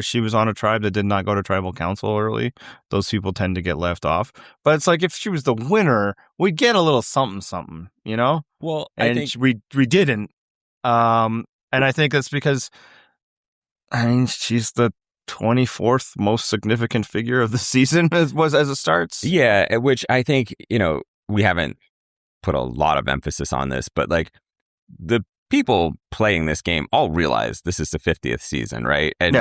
She was on a tribe that did not go to tribal council early. Those people tend to get left off. But it's like if she was the winner, we'd get a little something, you know? Well, and I think we didn't. And I think that's because, I mean, she's the 24th most significant figure of the season as it starts. Yeah, which I think, we haven't put a lot of emphasis on this, but like the people playing this game all realize this is the 50th season, right? And,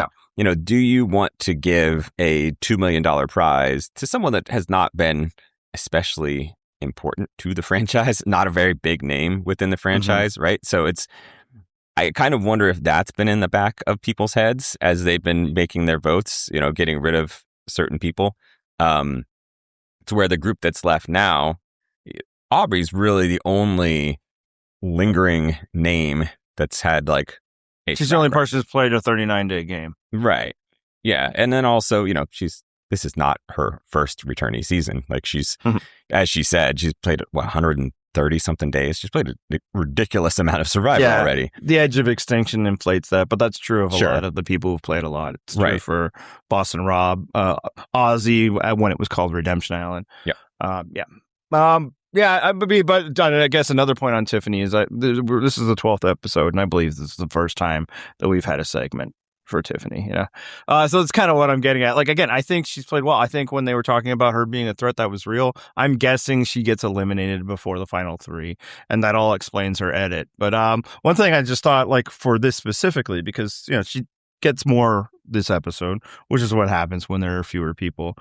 do you want to give a $2 million prize to someone that has not been especially important to the franchise, not a very big name within the franchise, right? So I kind of wonder if that's been in the back of people's heads as they've been making their votes, getting rid of certain people, to where the group that's left now, Aubrey's really the only lingering name that's had like she's the only person who's played a 39-day game, right? Yeah, and then also this is not her first returnee season. Like she's as she said, she's played 130 something days. She's played a ridiculous amount of Survivor already. The edge of extinction inflates that, but that's true of a lot of the people who've played a lot. It's true for Boston Rob, Ozzy when it was called Redemption Island. But I guess another point on Tiffany is that this is the 12th episode, and I believe this is the first time that we've had a segment for Tiffany. So it's kind of what I'm getting at. Like, again, I think she's played well. I think when they were talking about her being a threat, that was real. I'm guessing she gets eliminated before the final 3, and that all explains her edit. But one thing I just thought, like, for this specifically, because she gets more this episode, which is what happens when there are fewer people,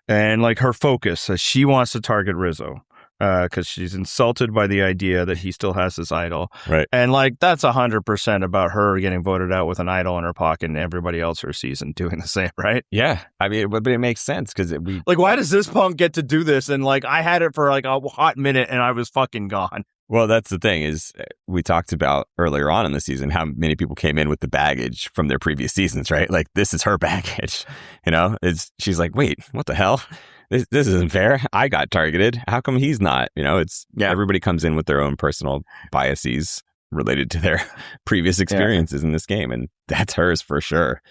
and like her focus, she wants to target Rizzo. Because she's insulted by the idea that he still has this idol. Right. And like, that's 100% about her getting voted out with an idol in her pocket and everybody else her season doing the same, right? Yeah. I mean, but it makes sense because like, why does this punk get to do this? And like, I had it for like a hot minute and I was fucking gone. Well, that's the thing is we talked about earlier on in the season how many people came in with the baggage from their previous seasons, right? Like, this is her baggage, she's like, wait, what the hell? This isn't fair. I got targeted. How come he's not? Everybody comes in with their own personal biases related to their previous experiences in this game, and that's hers for sure.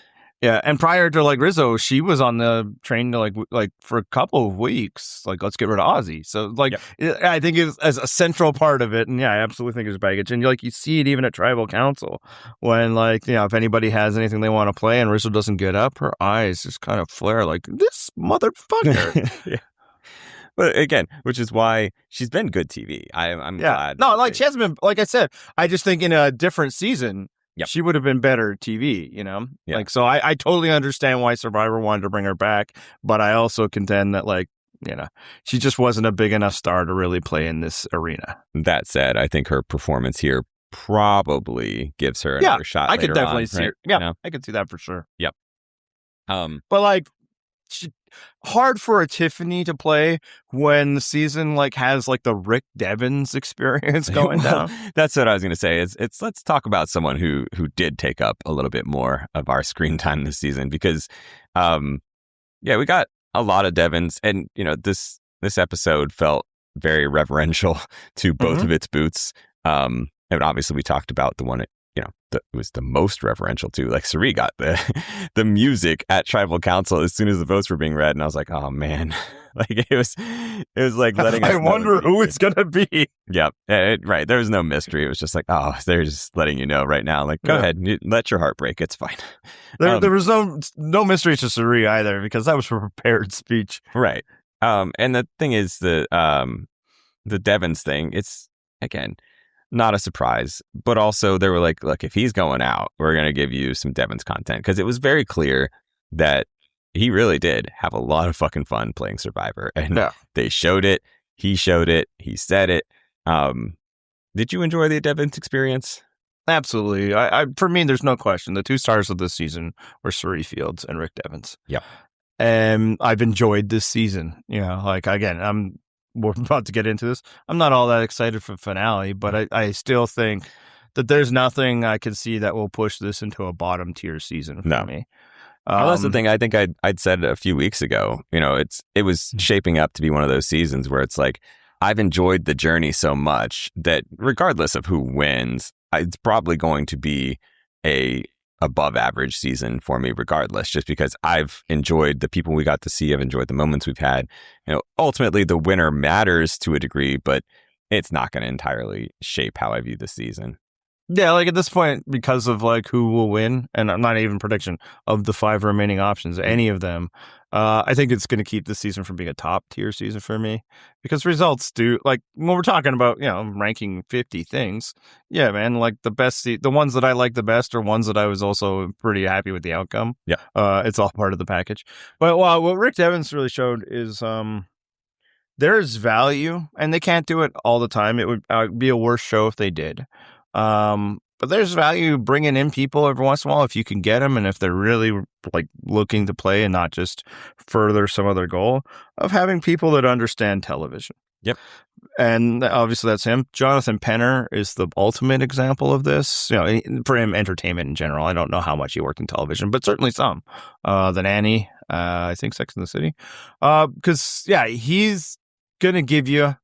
Yeah, and prior to like Rizzo, she was on the train to like for a couple of weeks. Like, let's get rid of Ozzy. So like, I think it's as a central part of it, and I absolutely think it's baggage. And like, you see it even at tribal council when like if anybody has anything they want to play and Rizzo doesn't get up, her eyes just kind of flare like, this motherfucker. But again, which is why she's been good TV. I'm glad. No, like she hasn't been. Like I said, I just think in a different season. Yep. She would have been better TV, Like, so I totally understand why Survivor wanted to bring her back, but I also contend that, like, she just wasn't a big enough star to really play in this arena. That said, I think her performance here probably gives her another shot. I could definitely on, see her. Yeah, I could see that for sure. Yep. But like, hard for a Tiffany to play when the season like has like the Rick Devens experience going down. That's what I was going to say. It's let's talk about someone who did take up a little bit more of our screen time this season because, we got a lot of Devens, and this episode felt very reverential to both of its boots. And obviously we talked about the one it was the most reverential too. Like Cirie got the music at tribal council as soon as the votes were being read, and I was like, oh man, like it was like letting. I wonder who it's gonna be. Yeah, right. There was no mystery. It was just like, oh, they're just letting you know right now. Like, go ahead, let your heart break. It's fine. There was no mystery to Cirie either because that was a prepared speech. Right. And the thing is the Devens thing. It's again. Not a surprise, but also they were like, look, if he's going out, we're going to give you some Devens content because it was very clear that he really did have a lot of fucking fun playing Survivor, and Yeah. they showed it. He showed it. He said it. Did you enjoy the Devens experience? Absolutely. I for me, there's no question. The 2 stars of this season were Cirie Fields and Rick Devens. Yep. And I've enjoyed this season. You know, like, again, we're about to get into this. I'm not all that excited for the finale, but I still think that there's nothing I can see that will push this into a bottom tier season for me. Well, that's the thing. I think I'd said a few weeks ago. You know, it was shaping up to be one of those seasons where it's like, I've enjoyed the journey so much that regardless of who wins, it's probably going to be a above average season for me regardless, just because I've enjoyed the people we got to see. I've enjoyed the moments we've had. You know, ultimately the winner matters to a degree, but it's not going to entirely shape how I view the season. Yeah, like at this point, because of like who will win, and I'm not even prediction of the 5 remaining options, any of them, I think it's going to keep this season from being a top tier season for me, because results do, like when we're talking about, you know, ranking 50 things, yeah, man, like the ones that I like the best are ones that I was also pretty happy with the outcome. Yeah, it's all part of the package. But what Rick Devens really showed is there's value, and they can't do it all the time. It would be a worse show if they did. But there's value bringing in people every once in a while if you can get them, and if they're really like looking to play and not just further some other goal of having people that understand television. Yep. And obviously that's him. Jonathan Penner is the ultimate example of this. You know, for him, entertainment in general. I don't know how much he worked in television, but certainly some. The Nanny, I think Sex and the City. Because yeah, he's gonna give you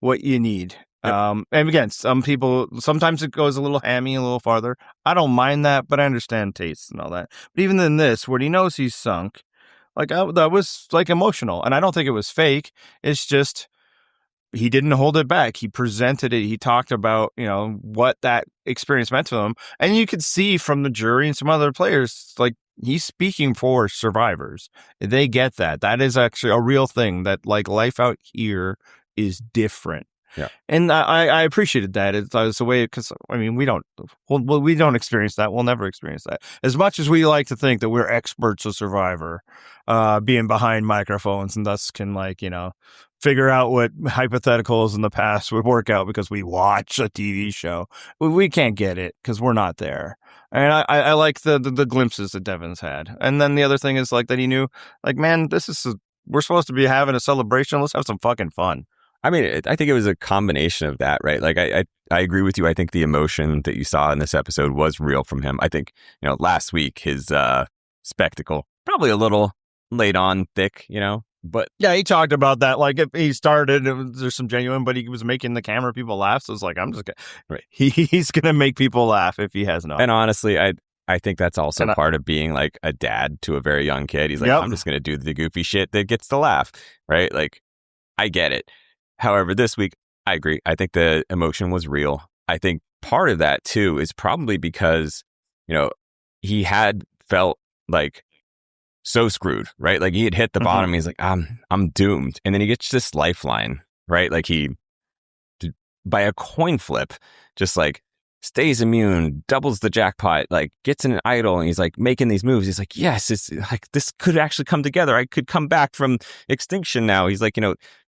what you need. Yep. And again, some people, sometimes it goes a little hammy, a little farther. I don't mind that, but I understand tastes and all that. But even in this, when he knows he's sunk, like that was like emotional, and I don't think it was fake. It's just he didn't hold it back. He presented it. He talked about, you know, what that experience meant to him, and you could see from the jury and some other players, like he's speaking for survivors. They get that. That is actually a real thing. That like life out here is different. Yeah, and I appreciated that. It's a way, because I mean we don't experience that. We'll never experience that. As much as we like to think that we're experts of Survivor, being behind microphones and thus can, like, you know, figure out what hypotheticals in the past would work out because we watch a TV show. We can't get it because we're not there. And I like the glimpses that Devens had. And then the other thing is like that he knew, like, man, we're supposed to be having a celebration. Let's have some fucking fun. I mean, I think it was a combination of that, right? Like, I agree with you. I think the emotion that you saw in this episode was real from him. I think, you know, last week, his spectacle, probably a little laid on thick, you know, but... Yeah, he talked about that. Like, if he started, there's some genuine, but he was making the camera people laugh. So it's like, I'm just going to... Right. He's going to make people laugh if he has not. And honestly, I think that's also part of being like a dad to a very young kid. He's like, I'm just going to do the goofy shit that gets to laugh, right? Like, I get it. However, this week, I agree. I think the emotion was real. I think part of that, too, is probably because, you know, he had felt like so screwed, right? Like he had hit the bottom. He's like, I'm doomed. And then he gets this lifeline, right? Like he, by a coin flip, just like stays immune, doubles the jackpot, like gets in an idol, and he's like making these moves. He's like, yes, it's like this could actually come together. I could come back from extinction now. He's like, you know,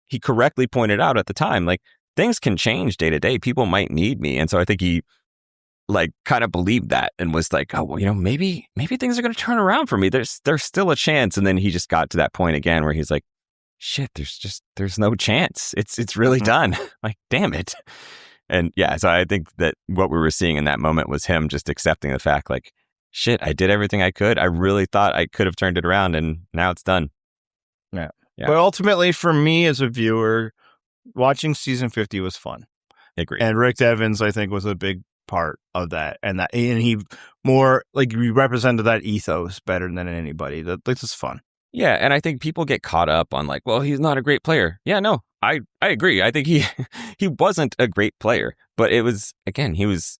he correctly pointed out at the time, like, things can change day to day. People might need me. And so I think he, like, kind of believed that and was like, oh, well, you know, maybe things are going to turn around for me. There's still a chance. And then he just got to that point again where he's like, shit, there's no chance. It's really done. Like, damn it. And yeah, so I think that what we were seeing in that moment was him just accepting the fact, like, shit, I did everything I could. I really thought I could have turned it around, and now it's done. Yeah. But ultimately, for me as a viewer, watching season 50 was fun. Agreed. And Rick Devens, I think, was a big part of that. And he more, like, he represented that ethos better than anybody. This is fun. Yeah, and I think people get caught up on, like, well, he's not a great player. Yeah, no, I agree. I think he wasn't a great player. But it was, again, he was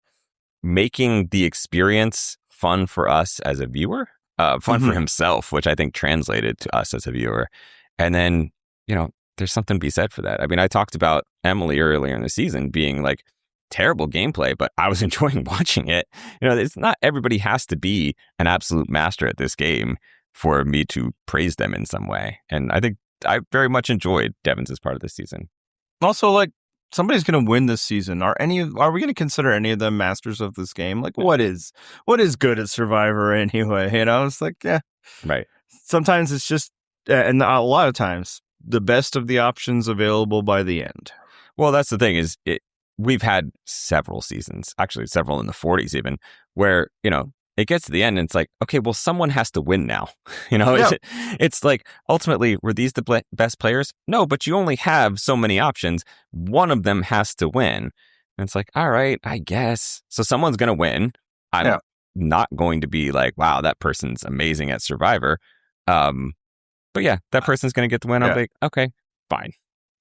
making the experience fun for us as a viewer, fun for himself, which I think translated to us as a viewer. And then, you know, there's something to be said for that. I mean, I talked about Emily earlier in the season being like terrible gameplay, but I was enjoying watching it. You know, it's not everybody has to be an absolute master at this game. for me to praise them in some way. And I think I very much enjoyed Devens as part of this season. Also, like, somebody's going to win this season. Are we going to consider any of them masters of this game? Like, what is good at Survivor anyway? You know, it's like, yeah, right. Sometimes it's just, and a lot of times, the best of the options available by the end. Well, that's the thing is, we've had several seasons, actually several in the 40s even, where, you know, it gets to the end and it's like, okay, well, someone has to win now. You know, Yeah. it's like, ultimately, were these the best players? No, but you only have so many options. One of them has to win. And it's like, all right, I guess. So someone's going to win. I'm not going to be like, wow, that person's amazing at Survivor. But yeah, that person's going to get the win. I'll be like, okay, fine.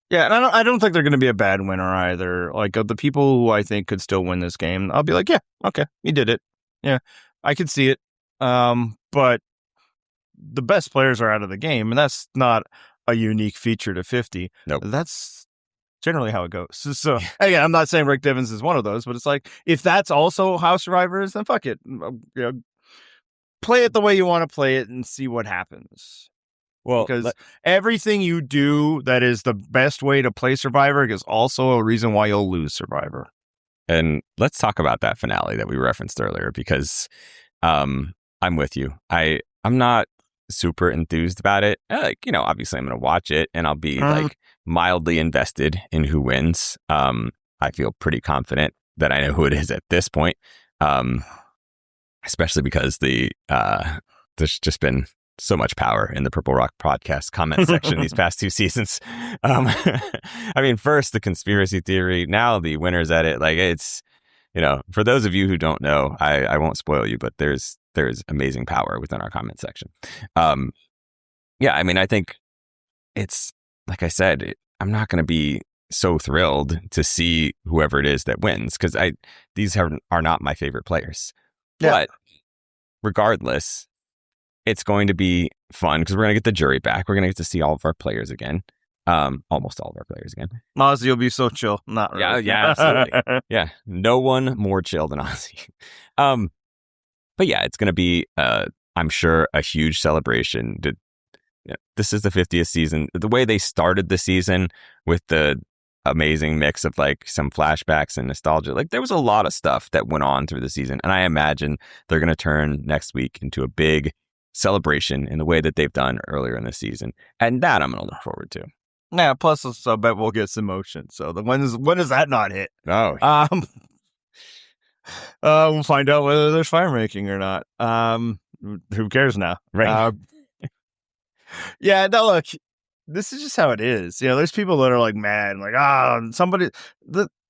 Yeah, and I don't think they're going to be a bad winner either. Like, of the people who I think could still win this game, I'll be like, yeah, okay, you did it. Yeah, I could see it. But the best players are out of the game, and that's not a unique feature to 50. Nope. That's generally how it goes. So again, I'm not saying Rick Devens is one of those, but it's like, if that's also how Survivor is, then fuck it. You know, play it the way you want to play it and see what happens. Well, because everything you do that is the best way to play Survivor is also a reason why you'll lose Survivor. And let's talk about that finale that we referenced earlier, because I'm with you. I'm not super enthused about it. Like, you know, obviously I'm going to watch it and I'll be like mildly invested in who wins. I feel pretty confident that I know who it is at this point, especially because there's just been so much power in the Purple Rock podcast comment section these past 2 seasons. I mean, first the conspiracy theory, now the winners at it. Like, it's, you know, for those of you who don't know, I won't spoil you, but there's amazing power within our comment section. Yeah, I mean, I think it's, like I said, I'm not going to be so thrilled to see whoever it is that wins, because these are not my favorite players. Yeah. But regardless, it's going to be fun because we're going to get the jury back. We're going to get to see all of our players again. Almost all of our players again. Ozzy will be so chill. Not really. Yeah, absolutely. Yeah, no one more chill than Ozzy. But yeah, it's going to be, I'm sure, a huge celebration. This is the 50th season. The way they started the season with the amazing mix of like some flashbacks and nostalgia, like there was a lot of stuff that went on through the season. And I imagine they're going to turn next week into a big celebration in the way that they've done earlier in the season. And that I'm going to look forward to. Yeah, plus I bet we'll get some motion. So when does that not hit? Oh. We'll find out whether there's fire making or not. Who cares now? Right. Yeah, no, look, this is just how it is. You know, there's people that are like mad, like,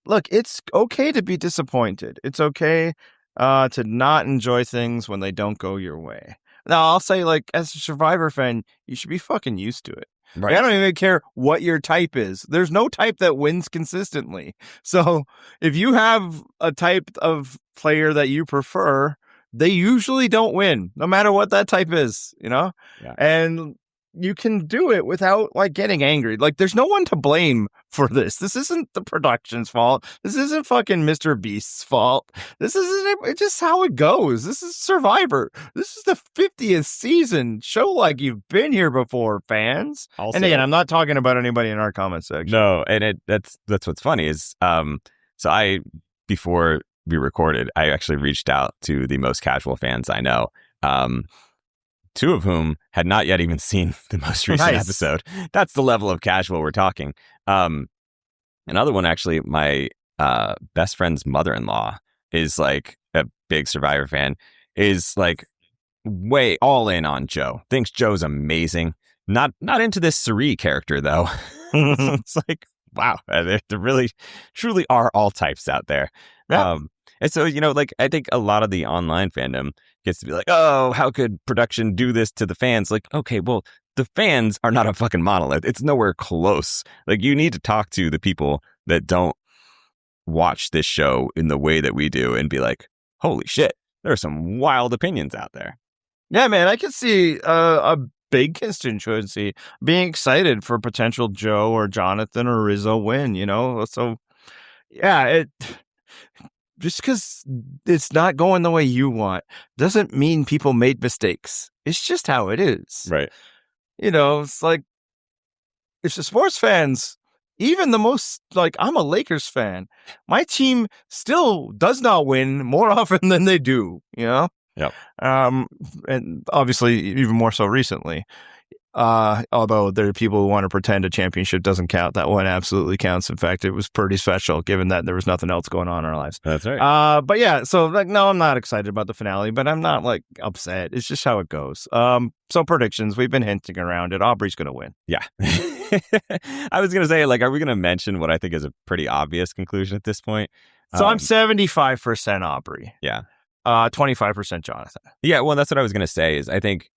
look, it's okay to be disappointed. It's okay to not enjoy things when they don't go your way. Now, I'll say, like, as a Survivor fan, you should be fucking used to it. Right. Like, I don't even care what your type is. There's no type that wins consistently. So if you have a type of player that you prefer, they usually don't win, no matter what that type is, you know? Yeah. And you can do it without like getting angry. Like, there's no one to blame for this. This isn't the production's fault. This isn't fucking Mr. Beast's fault. This isn't, it's just how it goes. This is Survivor. This is the 50th season. Show like you've been here before, fans. Also, and again, I'm not talking about anybody in our comment section. No, and that's what's funny is, so before we recorded, I actually reached out to the most casual fans I know. 2 of whom had not yet even seen the most recent episode. That's the level of casual we're talking. Another one, actually, my best friend's mother-in-law is like a big Survivor fan, is like way all in on Joe. Thinks Joe's amazing. Not into this Cirie character, though. It's like, wow, there really, truly are all types out there. Yeah. And so, you know, like, I think a lot of the online fandom gets to be like, oh, how could production do this to the fans? Like, okay, well, the fans are not a fucking monolith. It's nowhere close. Like, you need to talk to the people that don't watch this show in the way that we do and be like, holy shit, there are some wild opinions out there. Yeah, man, I can see a big constituency being excited for potential Joe or Jonathan or Rizzo win, you know? So, yeah, just because it's not going the way you want doesn't mean people made mistakes. It's just how it is. Right. It's like, if the sports fans, even the most, like, I'm a Lakers fan, my team still does not win more often than they do, Yep. And obviously even more so recently. Although there are people who want to pretend a championship doesn't count. That one absolutely counts. In fact, it was pretty special given that there was nothing else going on in our lives. That's right. But yeah, so like, no, I'm not excited about the finale, but I'm not like upset. It's just how it goes. So predictions, we've been hinting around it. Aubrey's going to win. Yeah. I was going to say, like, are we going to mention what I think is a pretty obvious conclusion at this point? So I'm 75% Aubrey. Yeah. 25% Jonathan. Yeah, well, that's what I was going to say is I think,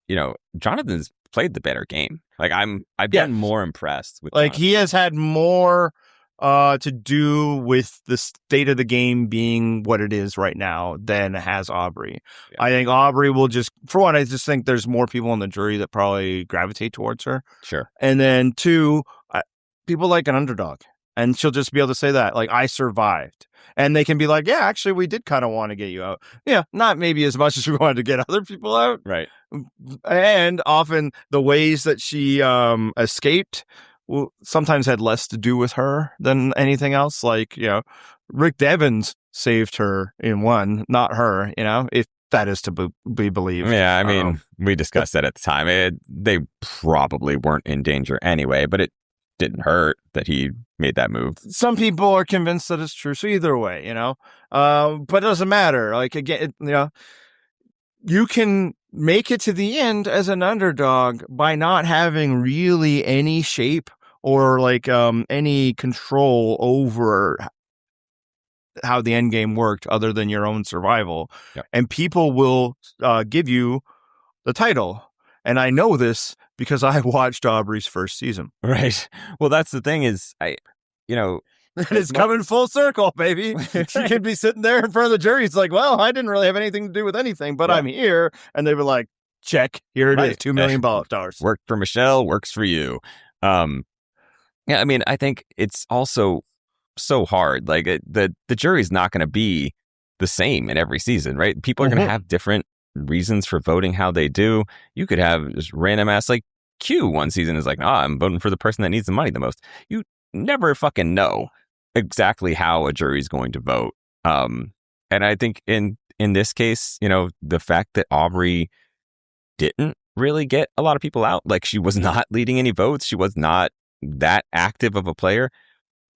Jonathan's played the better game. Like, I've been more impressed with like Jonathan. He has had more to do with the state of the game being what it is right now than has Aubrey. Yeah. I think Aubrey will just, for one, I just think there's more people on the jury that probably gravitate towards her. Sure. And then two, people like an underdog. And she'll just be able to say that, like, I survived. And they can be like, yeah, actually, we did kind of want to get you out. Yeah, not maybe as much as we wanted to get other people out. Right. And often the ways that she escaped sometimes had less to do with her than anything else. Like, Rick Devens saved her in one, not her, if that is to be believed. Yeah, I mean, we discussed that at the time. They probably weren't in danger anyway, but it didn't hurt that he made that move. Some people are convinced that it's true. So either way, but it doesn't matter. Like, again, you can make it to the end as an underdog by not having really any shape or like any control over how the end game worked other than your own survival. Yep. And people will give you the title. And I know this because I watched Aubrey's first season. Right. Well, that's the thing is, it's coming full circle, baby. She could be sitting there in front of the jury. It's like, well, I didn't really have anything to do with anything, but I'm here. And they were like, check, here it is, $2 million. Worked for Michelle, works for you. Yeah, I mean, I think it's also so hard. Like, the jury's not going to be the same in every season, right? People are going to have different reasons for voting how they do. You could have just random ass, like, Q one season is like, I'm voting for the person that needs the money the most. You never fucking know exactly how a jury's going to vote. And I think in this case, the fact that Aubrey didn't really get a lot of people out, like, she was not leading any votes, she was not that active of a player,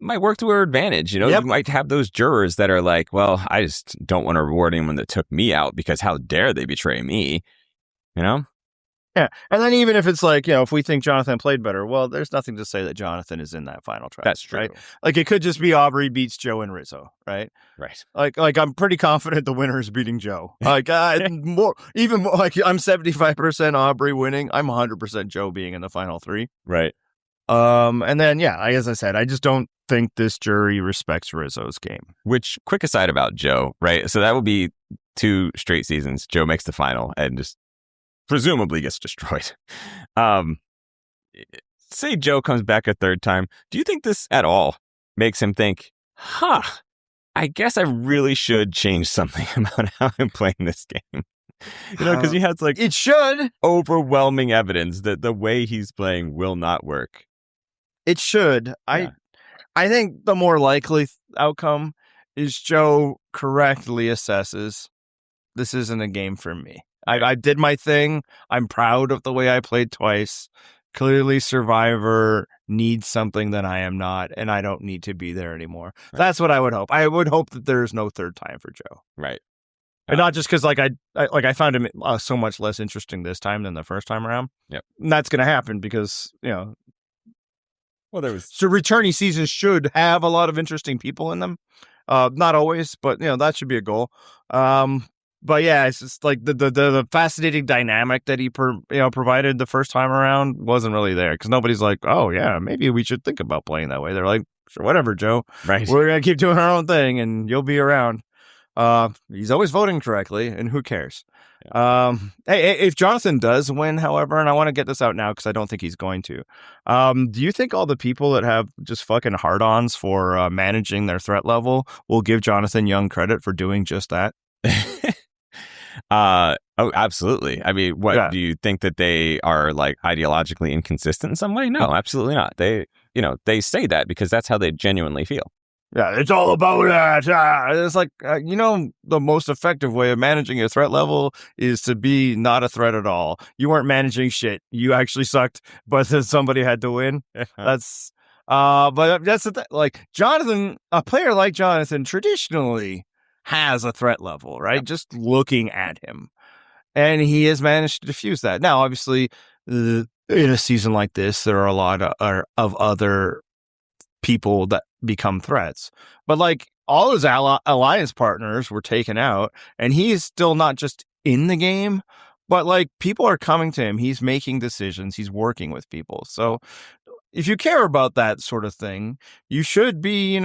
might work to her advantage. You might have those jurors that are like, well, I just don't want to reward anyone that took me out because how dare they betray me, Yeah. And then even if it's like, if we think Jonathan played better, well, there's nothing to say that Jonathan is in that final track. That's true. Right? Like, it could just be Aubrey beats Joe and Rizzo, right? Right. Like I'm pretty confident the winner is beating Joe. Like, even more, like, I'm 75% Aubrey winning. I'm 100% Joe being in the final three. Right. And then, as I said, I just don't think this jury respects Rizzo's game. Which, quick aside about Joe, right? So that would be 2 straight seasons. Joe makes the final and just presumably gets destroyed. Say Joe comes back a third time. Do you think this at all makes him think, I guess I really should change something about how I'm playing this game? Because he has, like, it should overwhelming evidence that the way he's playing will not work. It should. Yeah. I think the more likely outcome is Joe correctly assesses this isn't a game for me. I did my thing. I'm proud of the way I played twice. Clearly, Survivor needs something that I am not, and I don't need to be there anymore. Right. That's what I would hope. I would hope that there is no third time for Joe. Right. And not just because, like, I found him so much less interesting this time than the first time around. Yep. And that's going to happen because, well, so returning seasons should have a lot of interesting people in them. Not always, but that should be a goal. But yeah, it's just like the fascinating dynamic that he provided the first time around wasn't really there because nobody's like, oh yeah, maybe we should think about playing that way. They're like, sure, whatever, Joe. Right. We're gonna keep doing our own thing, and you'll be around. He's always voting correctly, and who cares? Hey, if Jonathan does win, however, and I want to get this out now because I don't think he's going to, do you think all the people that have just fucking hard-ons for managing their threat level will give Jonathan Young credit for doing just that? Oh, absolutely. I mean, do you think that they are like ideologically inconsistent in some way? No, absolutely not. They say that because that's how they genuinely feel. Yeah, it's all about that. It's like, the most effective way of managing your threat level is to be not a threat at all. You weren't managing shit. You actually sucked, but then somebody had to win. But that's the thing. Like Jonathan, a player like Jonathan traditionally has a threat level, right? Yep. Just looking at him. And he has managed to diffuse that. Now, obviously, in a season like this, there are a lot of other people that become threats. But like all his alliance partners were taken out, and he's still not just in the game, but like people are coming to him. He's making decisions. He's working with people. So if you care about that sort of thing, you should be,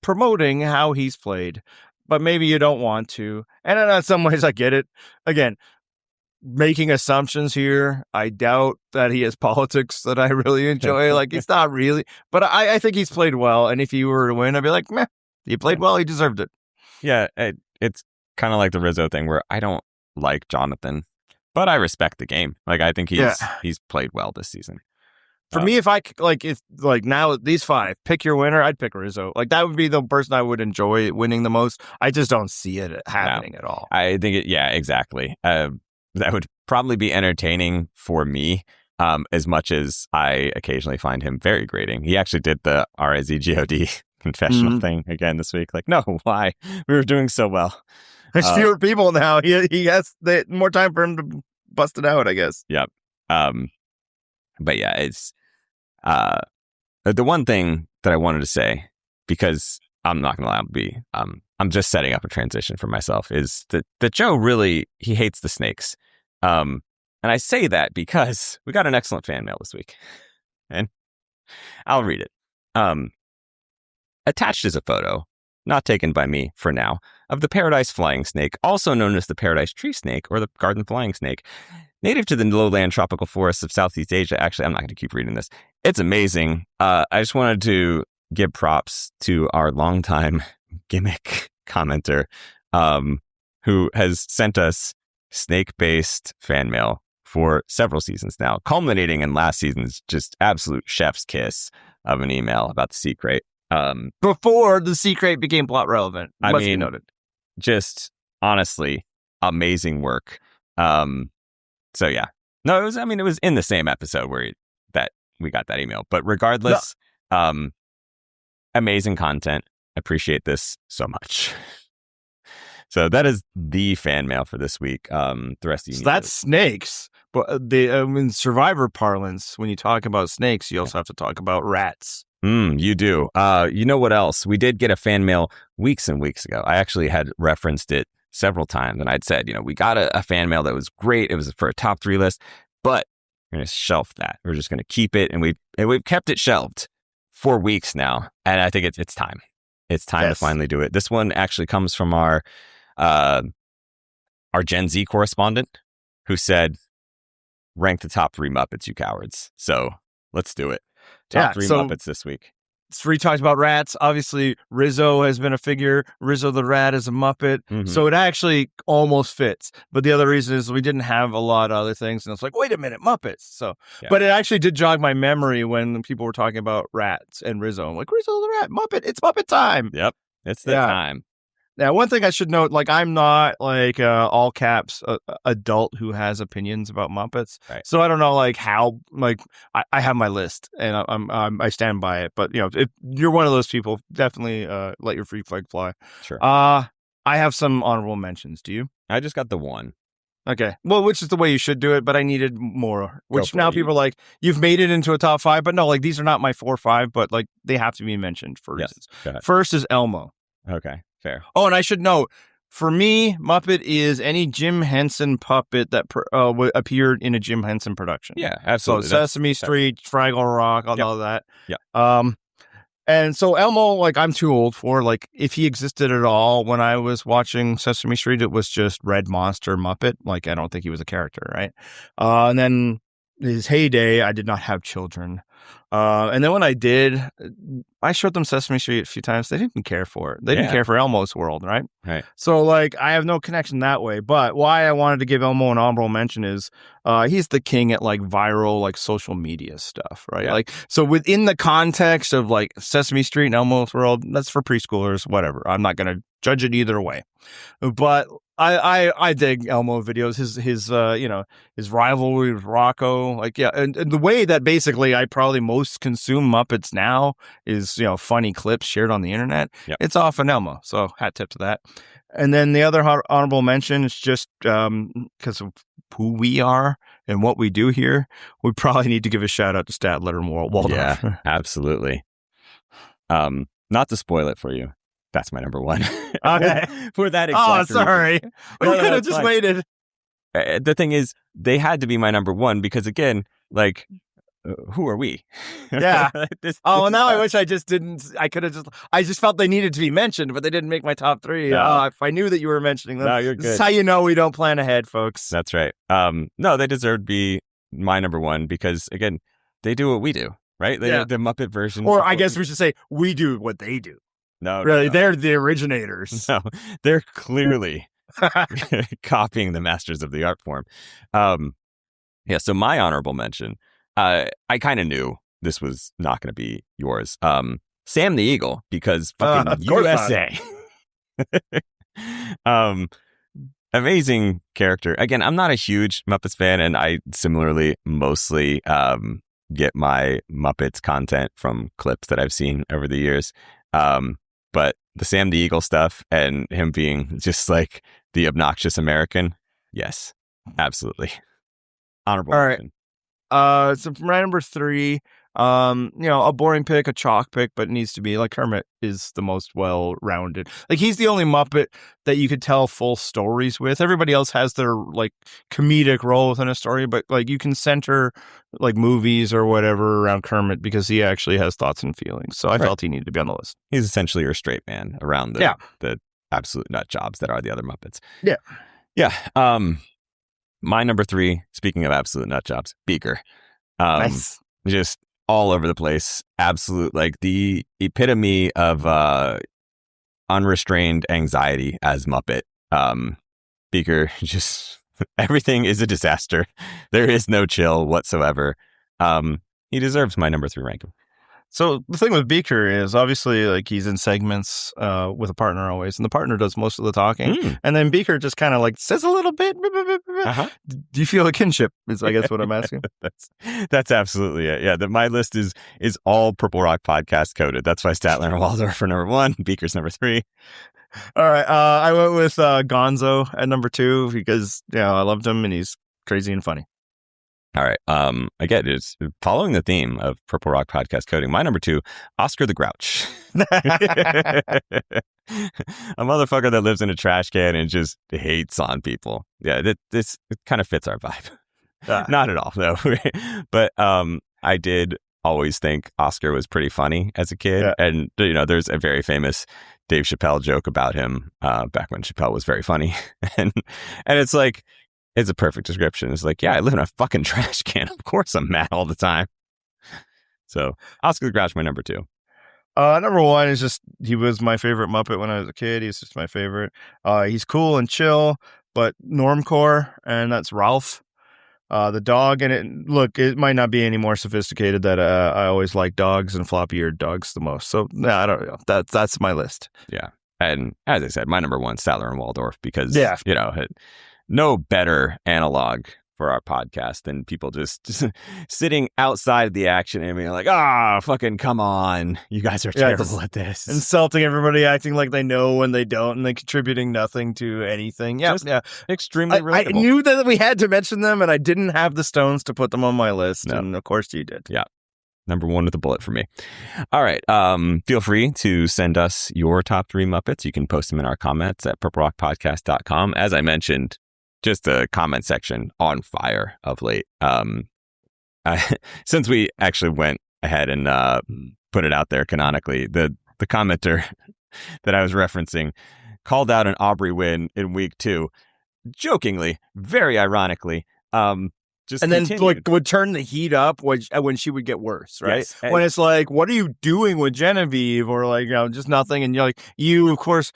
promoting how he's played. But maybe you don't want to. And in some ways, I get it. Again, making assumptions here. I doubt that he has politics that I really enjoy. Like, it's not really. But I think he's played well. And if he were to win, I'd be like, meh, he played well. He deserved it. Yeah, it's kind of like the Rizzo thing where I don't like Jonathan, but I respect the game. Like, I think he's played well this season. For me, if now these 5, pick your winner, I'd pick Rizzo. Like, that would be the person I would enjoy winning the most. I just don't see it happening at all. I think exactly. That would probably be entertaining for me, as much as I occasionally find him very grating. He actually did the RIZGOD confessional thing again this week. Like, no, why? We were doing so well. There's fewer people now. He has more time for him to bust it out, I guess. Yep. But yeah, it's the one thing that I wanted to say, because I'm not going to allow it to be, I'm just setting up a transition for myself, is that Joe really, he hates the snakes. And I say that because we got an excellent fan mail this week. And I'll read it. Attached is a photo, not taken by me for now, of the paradise flying snake, also known as the paradise tree snake or the garden flying snake. Native to the lowland tropical forests of Southeast Asia. Actually, I'm not going to keep reading this. It's amazing. I just wanted to give props to our longtime gimmick commenter, who has sent us snake-based fan mail for several seasons now, culminating in last season's just absolute chef's kiss of an email about the sea crate. Before the sea crate became plot relevant. I must be mean, noted. Just honestly, amazing work. So yeah, no, it was in the same episode that we got that email, but regardless, amazing content. Appreciate this so much. So that is the fan mail for this week. The rest of you, that's snakes, but in Survivor parlance, when you talk about snakes, you also have to talk about rats. You do. You know what else? We did get a fan mail weeks and weeks ago. I actually had referenced it several times, and I'd said, we got a fan mail that was great. It was for a top 3 list, but we're going to shelf that. We're just going to keep it, and we've kept it shelved for weeks now, and I think it's time. It's time to finally do it. This one actually comes from our Gen Z correspondent, who said, rank the top 3 Muppets, you cowards. So let's do it. Top 3 Muppets this week. We talked about rats. Obviously, Rizzo has been a figure. Rizo the Rat is a Muppet. Mm-hmm. So it actually almost fits. But the other reason is we didn't have a lot of other things. And it's like, wait a minute, Muppets. So, But it actually did jog my memory when people were talking about rats and Rizzo. I'm like, Rizo the Rat, Muppet. It's Muppet time. Yep. It's the time. Now, one thing I should note, like, I'm not like all caps adult who has opinions about Muppets. Right. So I don't know like how, like, I have my list and I stand by it. But, if you're one of those people, definitely let your free flag fly. Sure. I have some honorable mentions. Do you? I just got the one. Okay. Well, which is the way you should do it, but I needed more. Which now people are like, you've made it into a top 5, but no, like, these are not my 4 or 5, but like they have to be mentioned for reasons. First is Elmo. Okay. Fair. Oh, and I should note, for me, Muppet is any Jim Henson puppet that appeared in a Jim Henson production. Yeah, absolutely. So Sesame Street, Fraggle Rock, all that. Yeah. And so Elmo, like, I'm too old for. Like, if he existed at all when I was watching Sesame Street, it was just Red Monster Muppet. Like, I don't think he was a character, right? And then his heyday, I did not have children. And then when I did, I showed them Sesame Street a few times. They didn't care for it. They didn't care for Elmo's world, right? Right. So, like, I have no connection that way. But why I wanted to give Elmo an honorable mention is he's the king at, like, viral, like, social media stuff, right? Yeah. Like, so within the context of, like, Sesame Street and Elmo's world, that's for preschoolers, whatever. I'm not going to judge it either way. But I dig Elmo videos. His rivalry with Rocco, like, yeah, and the way that basically I probably most consume Muppets now is, funny clips shared on the internet. Yep. It's often Elmo, so hat tip to that. And then the other honorable mention is just because of who we are and what we do here, we probably need to give a shout out to Statler and Waldorf. Yeah, absolutely. Not to spoil it for you. That's my number one. Okay. For that exact reason. Sorry. We could have just waited. The thing is, they had to be my number one because, again, like, who are we? Yeah. This Now I wish I just didn't. I just felt they needed to be mentioned, but they didn't make my top three. No. If I knew that you were mentioning them. No, you're good. This is how you know we don't plan ahead, folks. That's right. No, they deserve to be my number one because, again, they do what we do, right? They the Muppet version. Or I guess we should say we do what they do. No, really, no. They're the originators. No, they're clearly copying the masters of the art form. So my honorable mention, I kind of knew this was not going to be yours. Sam the Eagle, because fucking USA. Amazing character. Again, I'm not a huge Muppets fan, and I similarly mostly get my Muppets content from clips that I've seen over the years. But the Sam the Eagle stuff and him being just like the obnoxious American, yes, absolutely. Honorable mention. So for my number three, a boring pick, a chalk pick, but it needs to be like Kermit is the most well-rounded. Like, he's the only Muppet that you could tell full stories with. Everybody else has their, like, comedic role within a story, but, like, you can center, like, movies or whatever around Kermit because he actually has thoughts and feelings. So I felt he needed to be on the list. He's essentially your straight man around the absolute nut jobs that are the other Muppets. Yeah. Yeah. My number three, speaking of absolute nut jobs, Beaker. Nice. Just all over the place. Absolute, like, the epitome of unrestrained anxiety as Muppet. Beaker, just everything is a disaster. There is no chill whatsoever. He deserves my number three ranking. So the thing with Beaker is obviously, like, he's in segments with a partner always, and the partner does most of the talking, and then Beaker just kind of like says a little bit. Do you feel a kinship? Is I guess what I'm asking. That's absolutely it. Yeah, my list is all Purple Rock podcast coded. That's why Statler and Waldorf are number one. Beaker's number three. All right, I went with Gonzo at number two because I loved him and he's crazy and funny. All right. Again, it's following the theme of Purple Rock podcast coding. My number two, Oscar the Grouch. A motherfucker that lives in a trash can and just hates on people. Yeah, it kind of fits our vibe. Not at all, though. But I did always think Oscar was pretty funny as a kid. Yeah. And, there's a very famous Dave Chappelle joke about him back when Chappelle was very funny. and it's like, it's a perfect description. It's like, yeah, I live in a fucking trash can. Of course I'm mad all the time. So Oscar the Grouch, my number two. Number one is just, he was my favorite Muppet when I was a kid. He's just my favorite. He's cool and chill, but normcore, and that's Ralph. The dog, and it might not be any more sophisticated that I always like dogs and floppy-eared dogs the most. So, I don't know. That's my list. Yeah. And as I said, my number one, Statler and Waldorf, because, no better analog for our podcast than people just sitting outside the action and being like, fucking come on. You guys are terrible at this. Insulting everybody, acting like they know when they don't, and then contributing nothing to anything. Yeah. Extremely relatable. I knew that we had to mention them, and I didn't have the stones to put them on my list. No. And of course you did. Yeah. Number one with a bullet for me. All right. Feel free to send us your top three Muppets. You can post them in our comments at purplerockpodcast.com. As I mentioned, just a comment section on fire of late. Since we actually went ahead and put it out there canonically. The commenter that I was referencing called out an Aubrey win in week 2, jokingly, very ironically. Just and then continued. would turn the heat up when she would get worse, right? Yes. When it's like, what are you doing with Genevieve, or like, just nothing, and you're like, you of course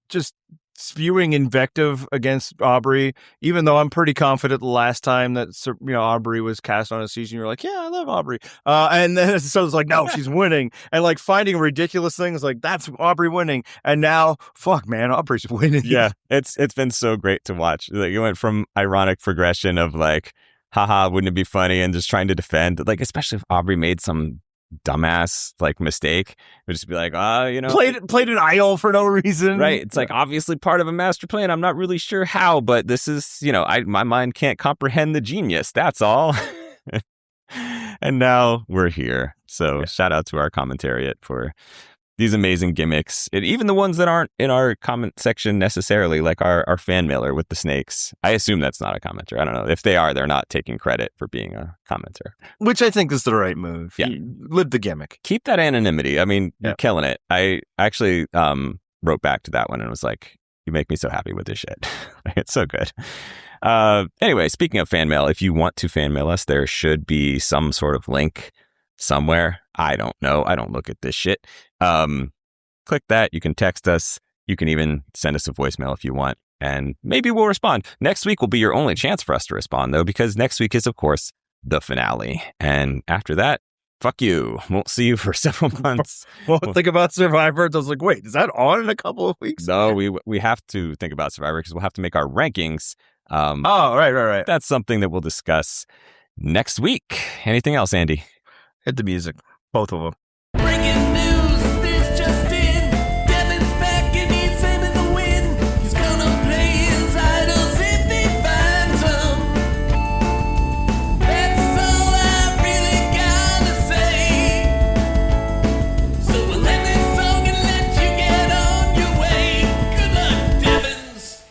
just spewing invective against Aubrey, even though I'm pretty confident the last time that Aubrey was cast on a season, you're like, yeah, I love Aubrey, and then so it's like, no, she's winning, and like finding ridiculous things like that's Aubrey winning, and now fuck man, Aubrey's winning. Yeah, it's been so great to watch. Like, you went from ironic progression of like, haha, wouldn't it be funny, and just trying to defend, like, especially if Aubrey made some dumbass like mistake, it would just be like, played an idol for no reason, right? It's like obviously part of a master plan. I'm not really sure how, but this is, my mind can't comprehend the genius. That's all. And now we're here. So shout out to our commentariat for these amazing gimmicks, and even the ones that aren't in our comment section necessarily, like our fan mailer with the snakes. I assume that's not a commenter. I don't know. If they are, they're not taking credit for being a commenter. Which I think is the right move. Yeah. Live the gimmick. Keep that anonymity. I mean, you're killing it. I actually wrote back to that one and was like, you make me so happy with this shit. It's so good. Anyway, speaking of fan mail, if you want to fan mail us, there should be some sort of link somewhere. I don't know. I don't look at this shit. Click that. You can text us. You can even send us a voicemail if you want, and maybe we'll respond. Next week will be your only chance for us to respond, though, because next week is, of course, the finale. And after that, fuck you. Won't see you for several months. Well, think about Survivor. I was like, wait, is that on in a couple of weeks? No, we have to think about Survivor because we'll have to make our rankings. Right. That's something that we'll discuss next week. Anything else, Andy? Hit the music. Both of them. Breaking news, this just in. Devens back and he's aiming the win. He's gonna play his idols if he finds them. That's all I really gotta say. So we'll end this song and let you get on your way. Good luck, Devens.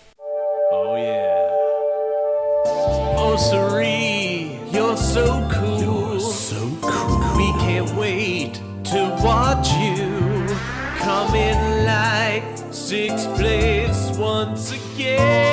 Oh yeah. Oh Cirie, you're so cool. You're so cool. We can't wait to watch you come in like 6th place once again.